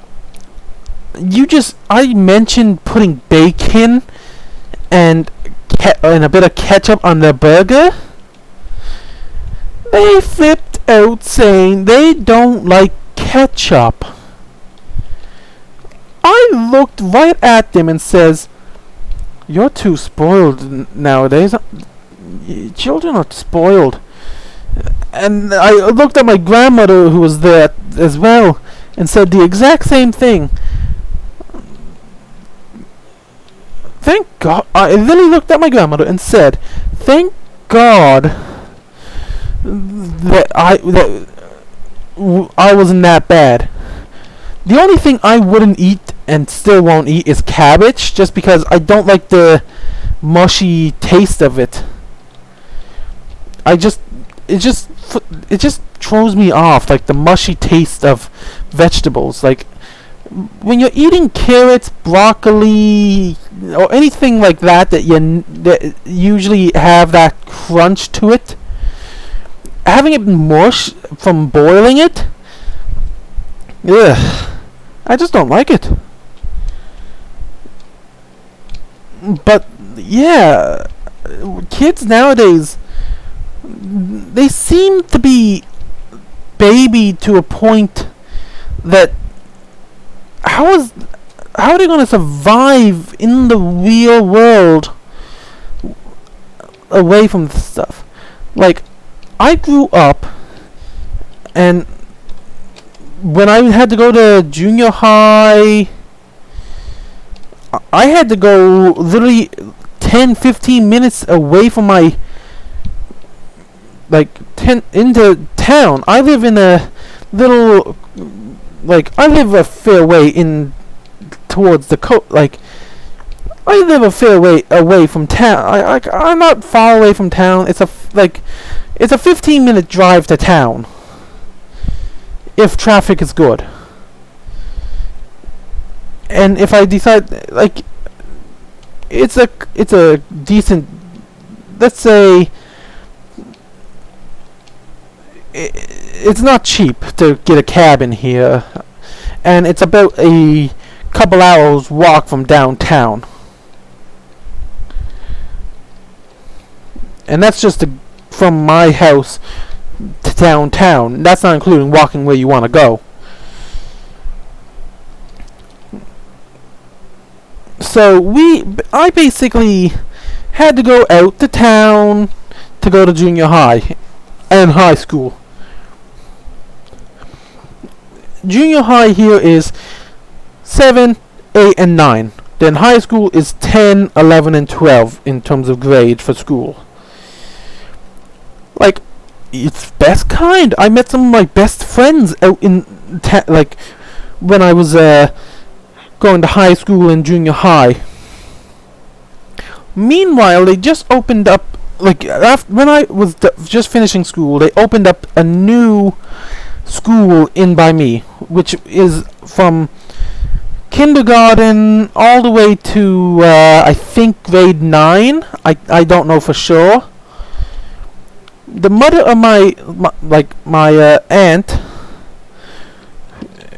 A: I mentioned putting bacon and a bit of ketchup on their burger. They flipped out saying they don't like ketchup. I looked right at them and says, you're too spoiled nowadays. Children are spoiled. And I looked at my grandmother, who was there as well, and said the exact same thing. Thank God. I literally looked at my grandmother and said, thank God that I wasn't that bad. The only thing I wouldn't eat and still won't eat is cabbage, just because I don't like the mushy taste of it. It just throws me off, like the mushy taste of vegetables. Like when you're eating carrots, broccoli, or anything like that that usually have that crunch to it, having it mush from boiling it, ugh, I just don't like it. But yeah, kids nowadays, they seem to be baby to a point that how are they going to survive in the real world away from this stuff? Like, I grew up, and when I had to go to junior high, I had to go literally 10-15 minutes away from my, like, into town. I live in a little, like, I live a fair way in towards the coast. Like, I live a fair way away from town. I'm not far away from town. It's a 15-minute drive to town, if traffic is good. and if I decide, like, it's a decent, let's say, it's not cheap to get a cabin here, and it's about a couple hours walk from downtown, and that's just from my house to downtown. That's not including walking where you want to go. So I basically had to go out to town to go to junior high and high school. Junior high here is 7, 8, and 9. Then high school is 10, 11, and 12 in terms of grade for school. Like, it's best kind. I met some of my best friends out in like when I was going to high school and junior high. Meanwhile, they just opened up, like, when I was just finishing school, they opened up a new school in by me, which is from kindergarten all the way to I think grade 9. I don't know for sure. The mother of my aunt,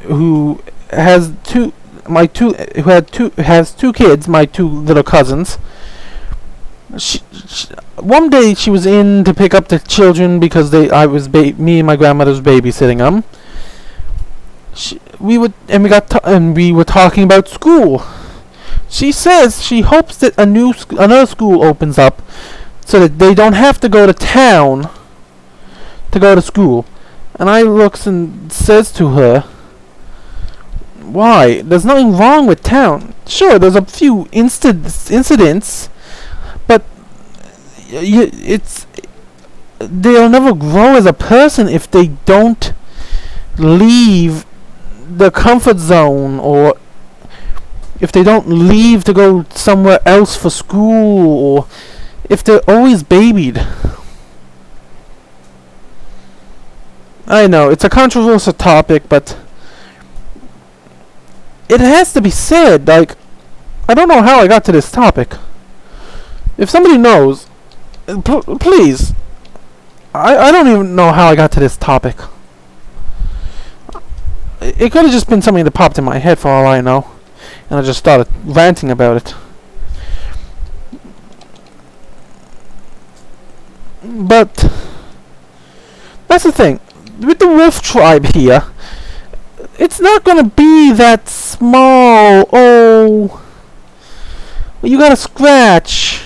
A: who has two kids, my two little cousins. One day she was in to pick up the children because me and my grandmother was babysitting them. We were talking about school. She says she hopes that another school opens up so that they don't have to go to town to go to school. And I looks and says to her, "Why? There's nothing wrong with town. Sure, there's a few incidents, but they'll never grow as a person if they don't leave the comfort zone, or if they don't leave to go somewhere else for school, or if they're always babied." I know, it's a controversial topic, but it has to be said. Like, I don't know how I got to this topic. If somebody knows, please. I don't even know how I got to this topic. It could have just been something that popped in my head for all I know, and I just started ranting about it. But that's the thing with the wolf tribe here. It's not gonna be that small. Oh, you got a scratch.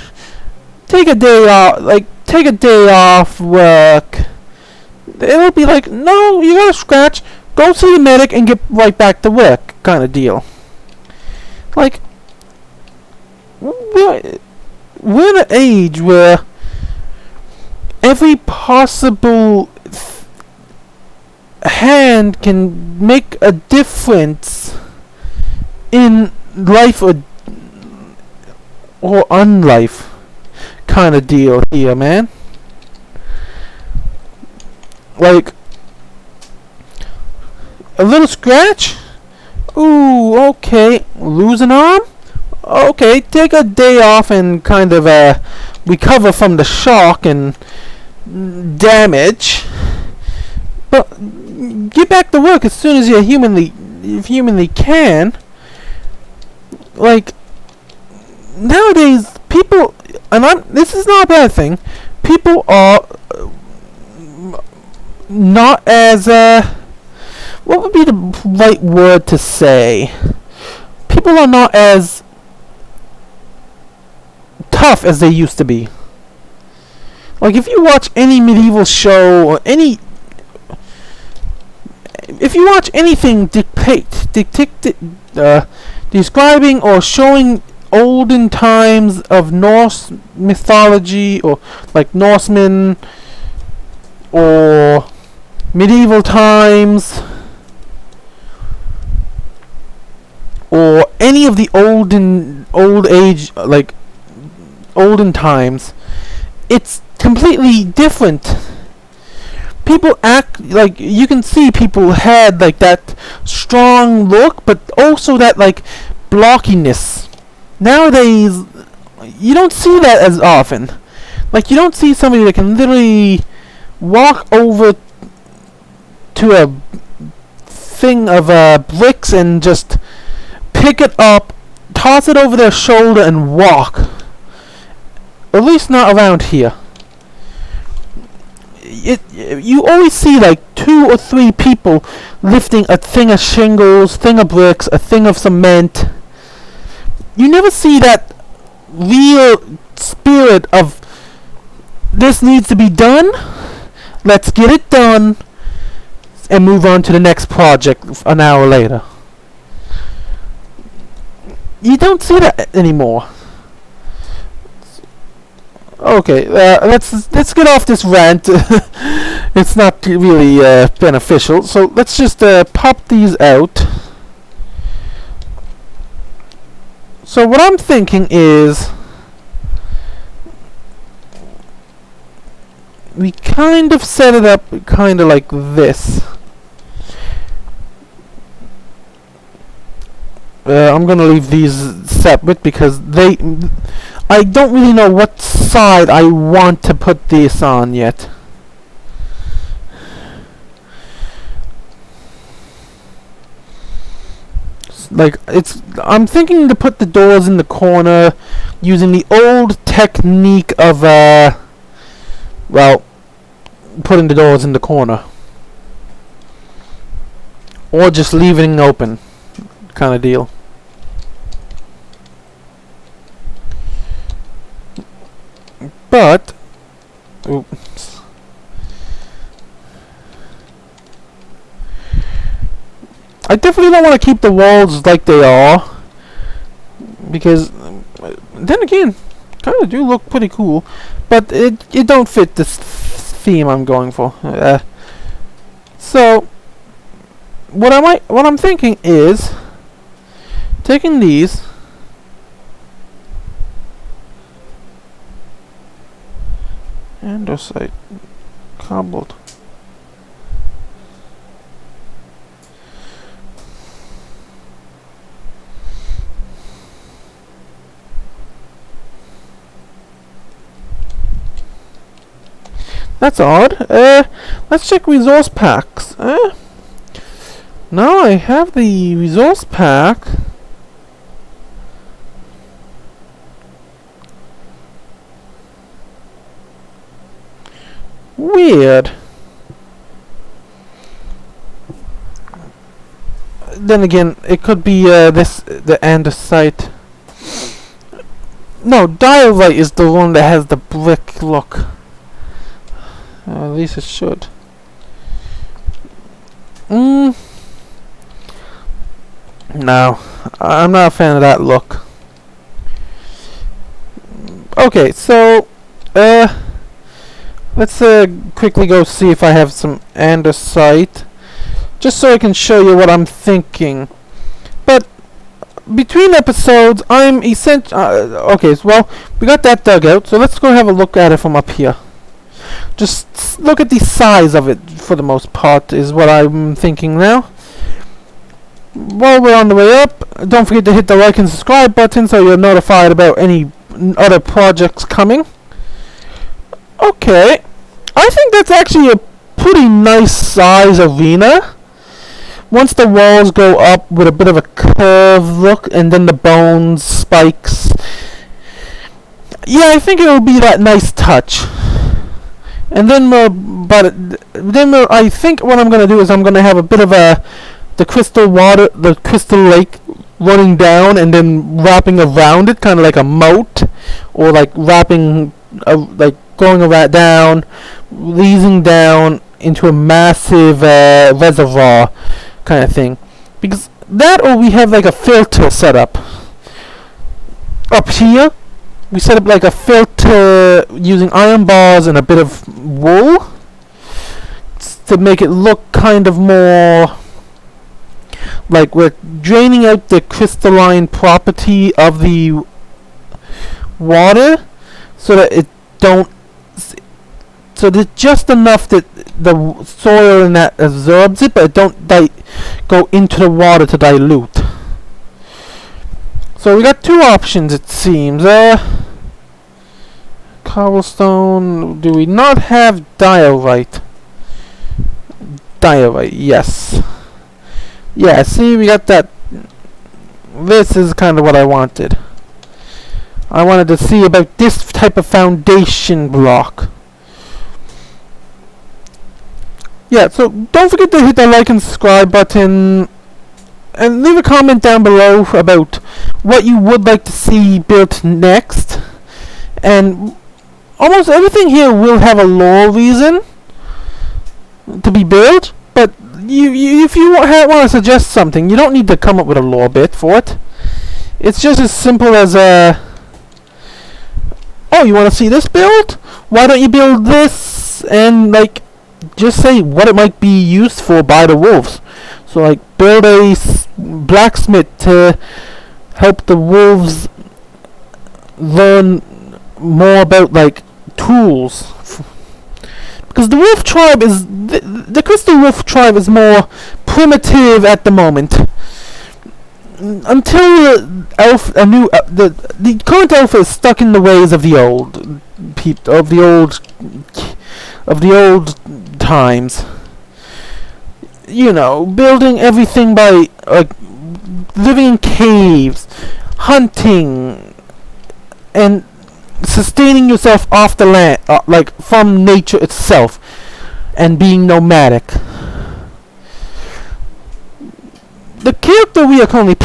A: Take a day off. Take a day off work. It'll be like, no, you got a scratch. Go see the medic and get right back to work, kind of deal. Like, we're in an age where every possible hand can make a difference in life or unlife, kind of deal here, man. Like, a little scratch? Ooh, okay. Lose an arm? Okay, take a day off and kind of recover from the shock and damage. But get back to work as soon as you humanly can. Like, nowadays, people, and this is not a bad thing, people are not as what would be the right word to say? People are not as tough as they used to be. Like, if you watch any medieval show or if you watch anything describing or showing olden times of Norse mythology, or like Norsemen, or medieval times, or any of the olden times, it's completely different. People act like, you can see people had like that strong look, but also that like blockiness. Nowadays, you don't see that as often. Like, you don't see somebody that can literally walk over to a thing of bricks and just pick it up, toss it over their shoulder, and walk. At least not around here. You always see like 2 or 3 people lifting a thing of shingles, thing of bricks, a thing of cement. You never see that real spirit of this needs to be done, let's get it done, and move on to the next project an hour later. You don't see that anymore. Okay, let's get off this rant. It's not really beneficial, so let's just pop these out. So what I'm thinking is we kind of set it up kind of like this. I'm gonna leave these separate because I don't really know what side I want to put this on yet. Like, I'm thinking to put the doors in the corner using the old technique of well, putting the doors in the corner, or just leaving it open kind of deal. But oops. I definitely don't want to keep the walls like they are, because then again, kind of do look pretty cool, but it don't fit this theme I'm going for. So what I'm thinking is taking these andesite cobbled. That's odd. Let's check resource packs. Now I have the resource pack. Weird. Then again, it could be the andesite. No, diorite is the one that has the brick look. At least it should. No, I'm not a fan of that look. Okay, so let's quickly go see if I have some andesite, just so I can show you what I'm thinking. But between episodes, I'm okay, so, well, we got that dug out, so let's go have a look at it from up here. Just look at the size of it for the most part is what I'm thinking now. While we're on the way up, don't forget to hit the like and subscribe button so you're notified about any other projects coming. Okay, I think that's actually a pretty nice size arena. Once the walls go up with a bit of a curved look and then the bones, spikes. Yeah, I think it will be that nice touch. And then I think what I'm gonna do is I'm gonna have a bit of the crystal lake running down and then wrapping around it, kind of like a moat, or like wrapping, like going around down, leading down into a massive reservoir kind of thing. Because that, or we have like a filter set up here. We set up like a filter using iron bars and a bit of wool to make it look kind of more like we're draining out the crystalline property of the water, so that there's just enough that the soil in that absorbs it, but it don't go into the water to dilute. So we got two options, it seems. Cobblestone. Do we not have diorite? Diorite, yes. Yeah, see, we got that. This is kind of what I wanted. I wanted to see about this type of foundation block. Yeah, so don't forget to hit that like and subscribe button. And leave a comment down below about what you would like to see built next. And almost everything here will have a lore reason to be built. But if you want to suggest something, you don't need to come up with a lore bit for it. It's just as simple as oh, you want to see this build? Why don't you build this? And like, just say what it might be used for by the wolves. So like, build a blacksmith to help the wolves learn more about like tools. Because the wolf tribe is the crystal wolf tribe is more primitive at the moment. Until the current alpha is stuck in the ways of the old times. You know, building everything by living in caves, hunting, and sustaining yourself off the land, like from nature itself, and being nomadic. The character we are currently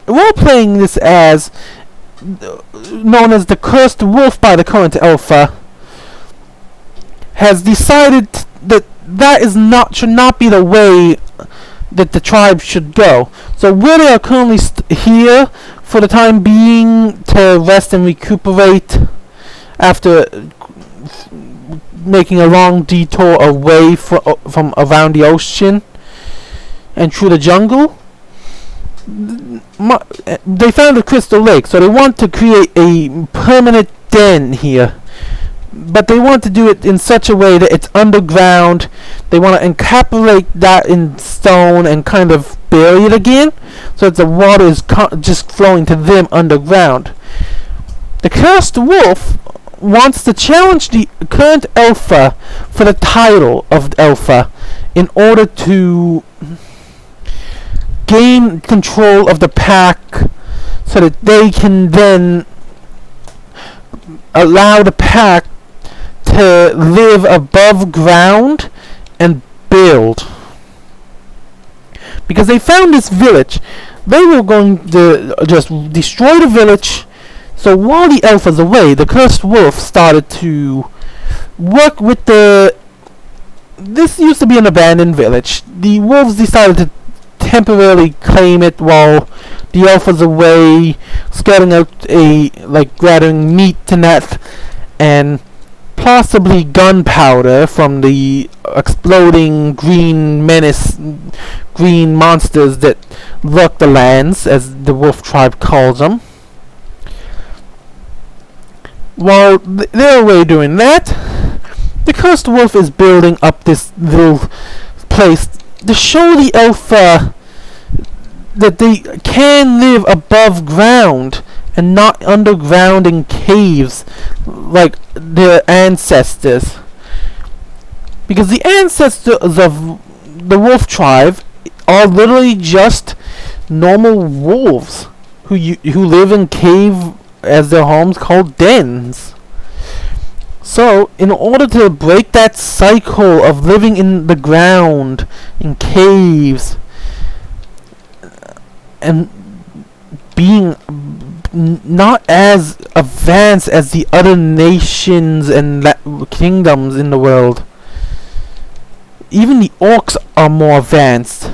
A: role-playing this as, known as the Cursed Wolf by the current alpha, has decided that should not be the way that the tribe should go. So where they are currently here for the time being to rest and recuperate after making a long detour away from around the ocean and through the jungle, they found a crystal lake, so they want to create a permanent den here. But they want to do it in such a way that it's underground. They want to encapsulate that in stone and kind of bury it again, so that the water is just flowing to them underground. The Cursed Wolf wants to challenge the current alpha for the title of alpha in order to gain control of the pack, so that they can then allow the pack to live above ground and build. Because they found this village, they were going to just destroy the village. So while the alpha's away, the Cursed Wolf started to work with this used to be an abandoned village. The wolves decided to temporarily claim it while the alpha's away, scouting out gathering meat and that, and possibly gunpowder from the exploding green monsters that lurk the lands, as the wolf tribe calls them. While they're away doing that, the Cursed Wolf is building up this little place to show the alpha that they can live above ground and not underground in caves like their ancestors. Because the ancestors of the wolf tribe are literally just normal wolves who live in cave as their homes, called dens. So in order to break that cycle of living in the ground in caves and being not as advanced as the other nations and kingdoms in the world, even the orcs are more advanced,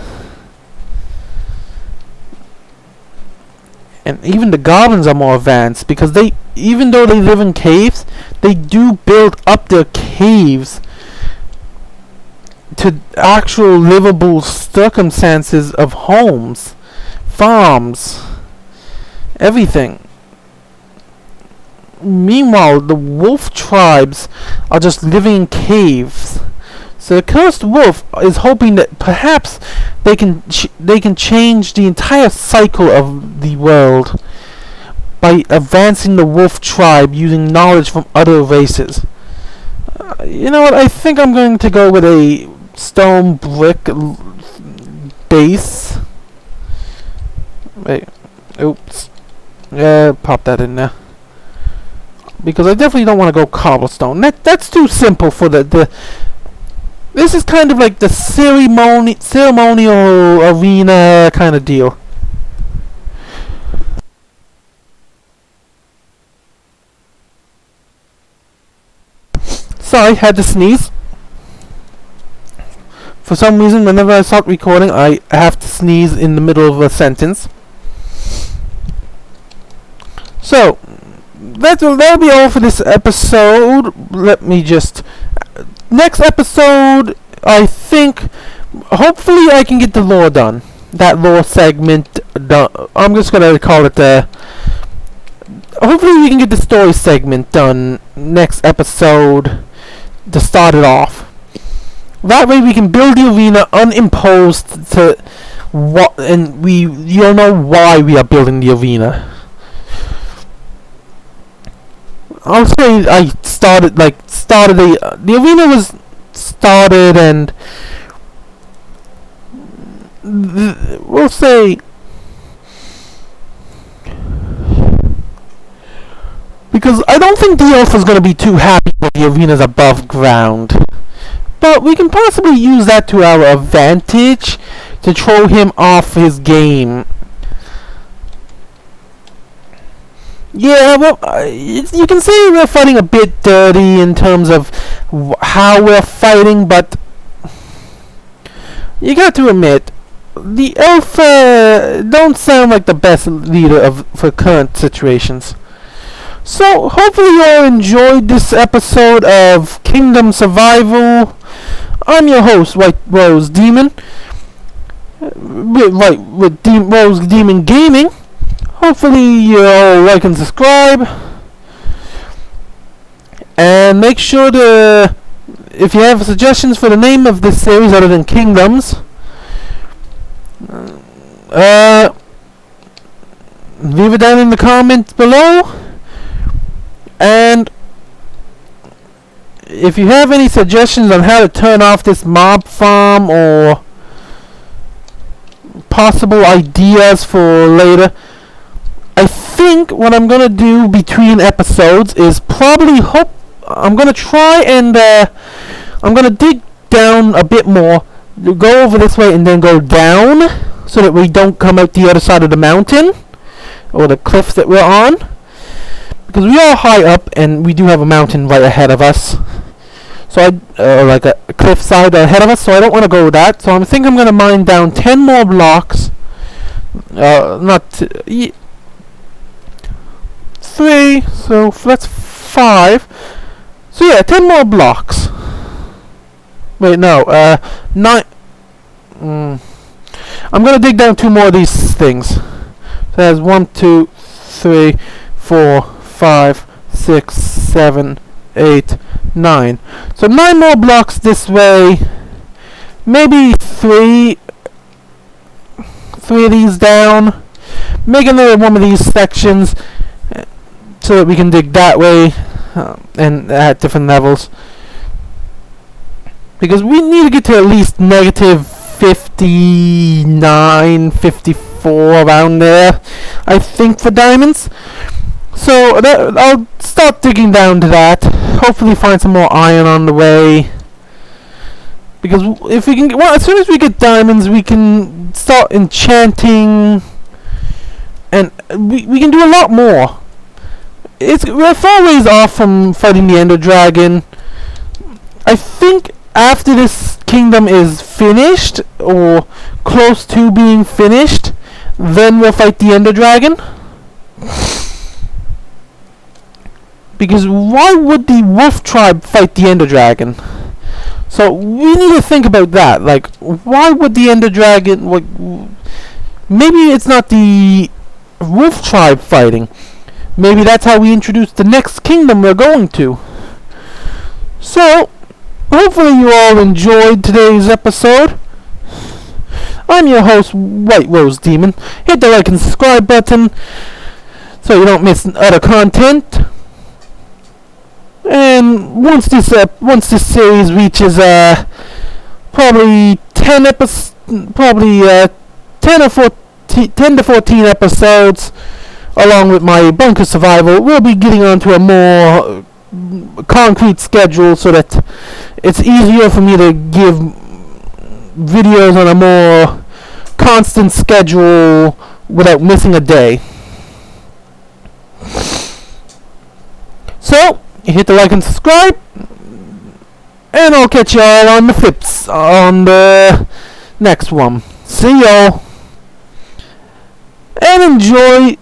A: and even the goblins are more advanced, because even though they live in caves, they do build up their caves to actual livable circumstances of homes, farms, everything. Meanwhile, the wolf tribes are just living in caves. So the Cursed Wolf is hoping that perhaps they can change the entire cycle of the world by advancing the wolf tribe using knowledge from other races. You know what? I think I'm going to go with a stone brick base. Wait. Oops. Yeah, pop that in there. Because I definitely don't want to go cobblestone. That's too simple for the. This is kind of like the ceremonial arena kind of deal. Sorry, had to sneeze. For some reason, whenever I start recording, I have to sneeze in the middle of a sentence. So, that'll be all for this episode. Let me just... Next episode, I think... Hopefully I can get the lore done. That lore segment done. I'm just gonna call it the... Hopefully we can get the story segment done next episode to start it off. That way we can build the arena unimposed to what, and you'll know why we are building the arena. I'll say I started the arena was started, and we'll say because I don't think the elf is going to be too happy when the arena's above ground. But we can possibly use that to our advantage to throw him off his game. Yeah, well, you can say we're fighting a bit dirty in terms of how we're fighting, but you got to admit, the elf don't sound like the best leader for current situations. So, hopefully you all enjoyed this episode of Kingdom Survival. I'm your host, White Rose Demon. With Rose Demon Gaming. Hopefully you all like and subscribe. And make sure to, if you have suggestions for the name of this series other than Kingdoms, leave it down in the comments below. And if you have any suggestions on how to turn off this mob farm or possible ideas for later, I think what I'm gonna do between episodes is probably I'm gonna try and I'm gonna dig down a bit more, go over this way and then go down so that we don't come out the other side of the mountain or the cliffs that we're on. Because we are high up, and we do have a mountain right ahead of us. So like a cliff side ahead of us, so I don't want to go with that. So I think I'm going to mine down 10 more blocks. 3, so that's 5. So yeah, 10 more blocks. Wait, no, 9. I'm going to dig down 2 more of these things. So there's 1, 2, 3, 4, 5, 6, 7, 8, 9. So 9 more blocks this way. Maybe 3 of these down. Make another one of these sections so that we can dig that way and at different levels. Because we need to get to at least negative 59, 54 around there, I think, for diamonds. So I'll start digging down to that. Hopefully find some more iron on the way. Because if we can, as soon as we get diamonds, we can start enchanting, and we can do a lot more. We're far ways off from fighting the Ender Dragon. I think after this kingdom is finished or close to being finished, then we'll fight the Ender Dragon. Because why would the wolf tribe fight the Ender Dragon? So we need to think about that. Like, why would the Ender Dragon... maybe it's not the wolf tribe fighting. Maybe that's how we introduce the next kingdom we're going to. So, hopefully you all enjoyed today's episode. I'm your host, White Rose Demon. Hit the like and subscribe button so you don't miss other content. And once this series reaches probably 10 to 14 episodes, along with my bunker survival, we'll be getting onto a more concrete schedule so that it's easier for me to give videos on a more constant schedule without missing a day. So, hit the like and subscribe, and I'll catch y'all on the flips on the next one. See y'all, and enjoy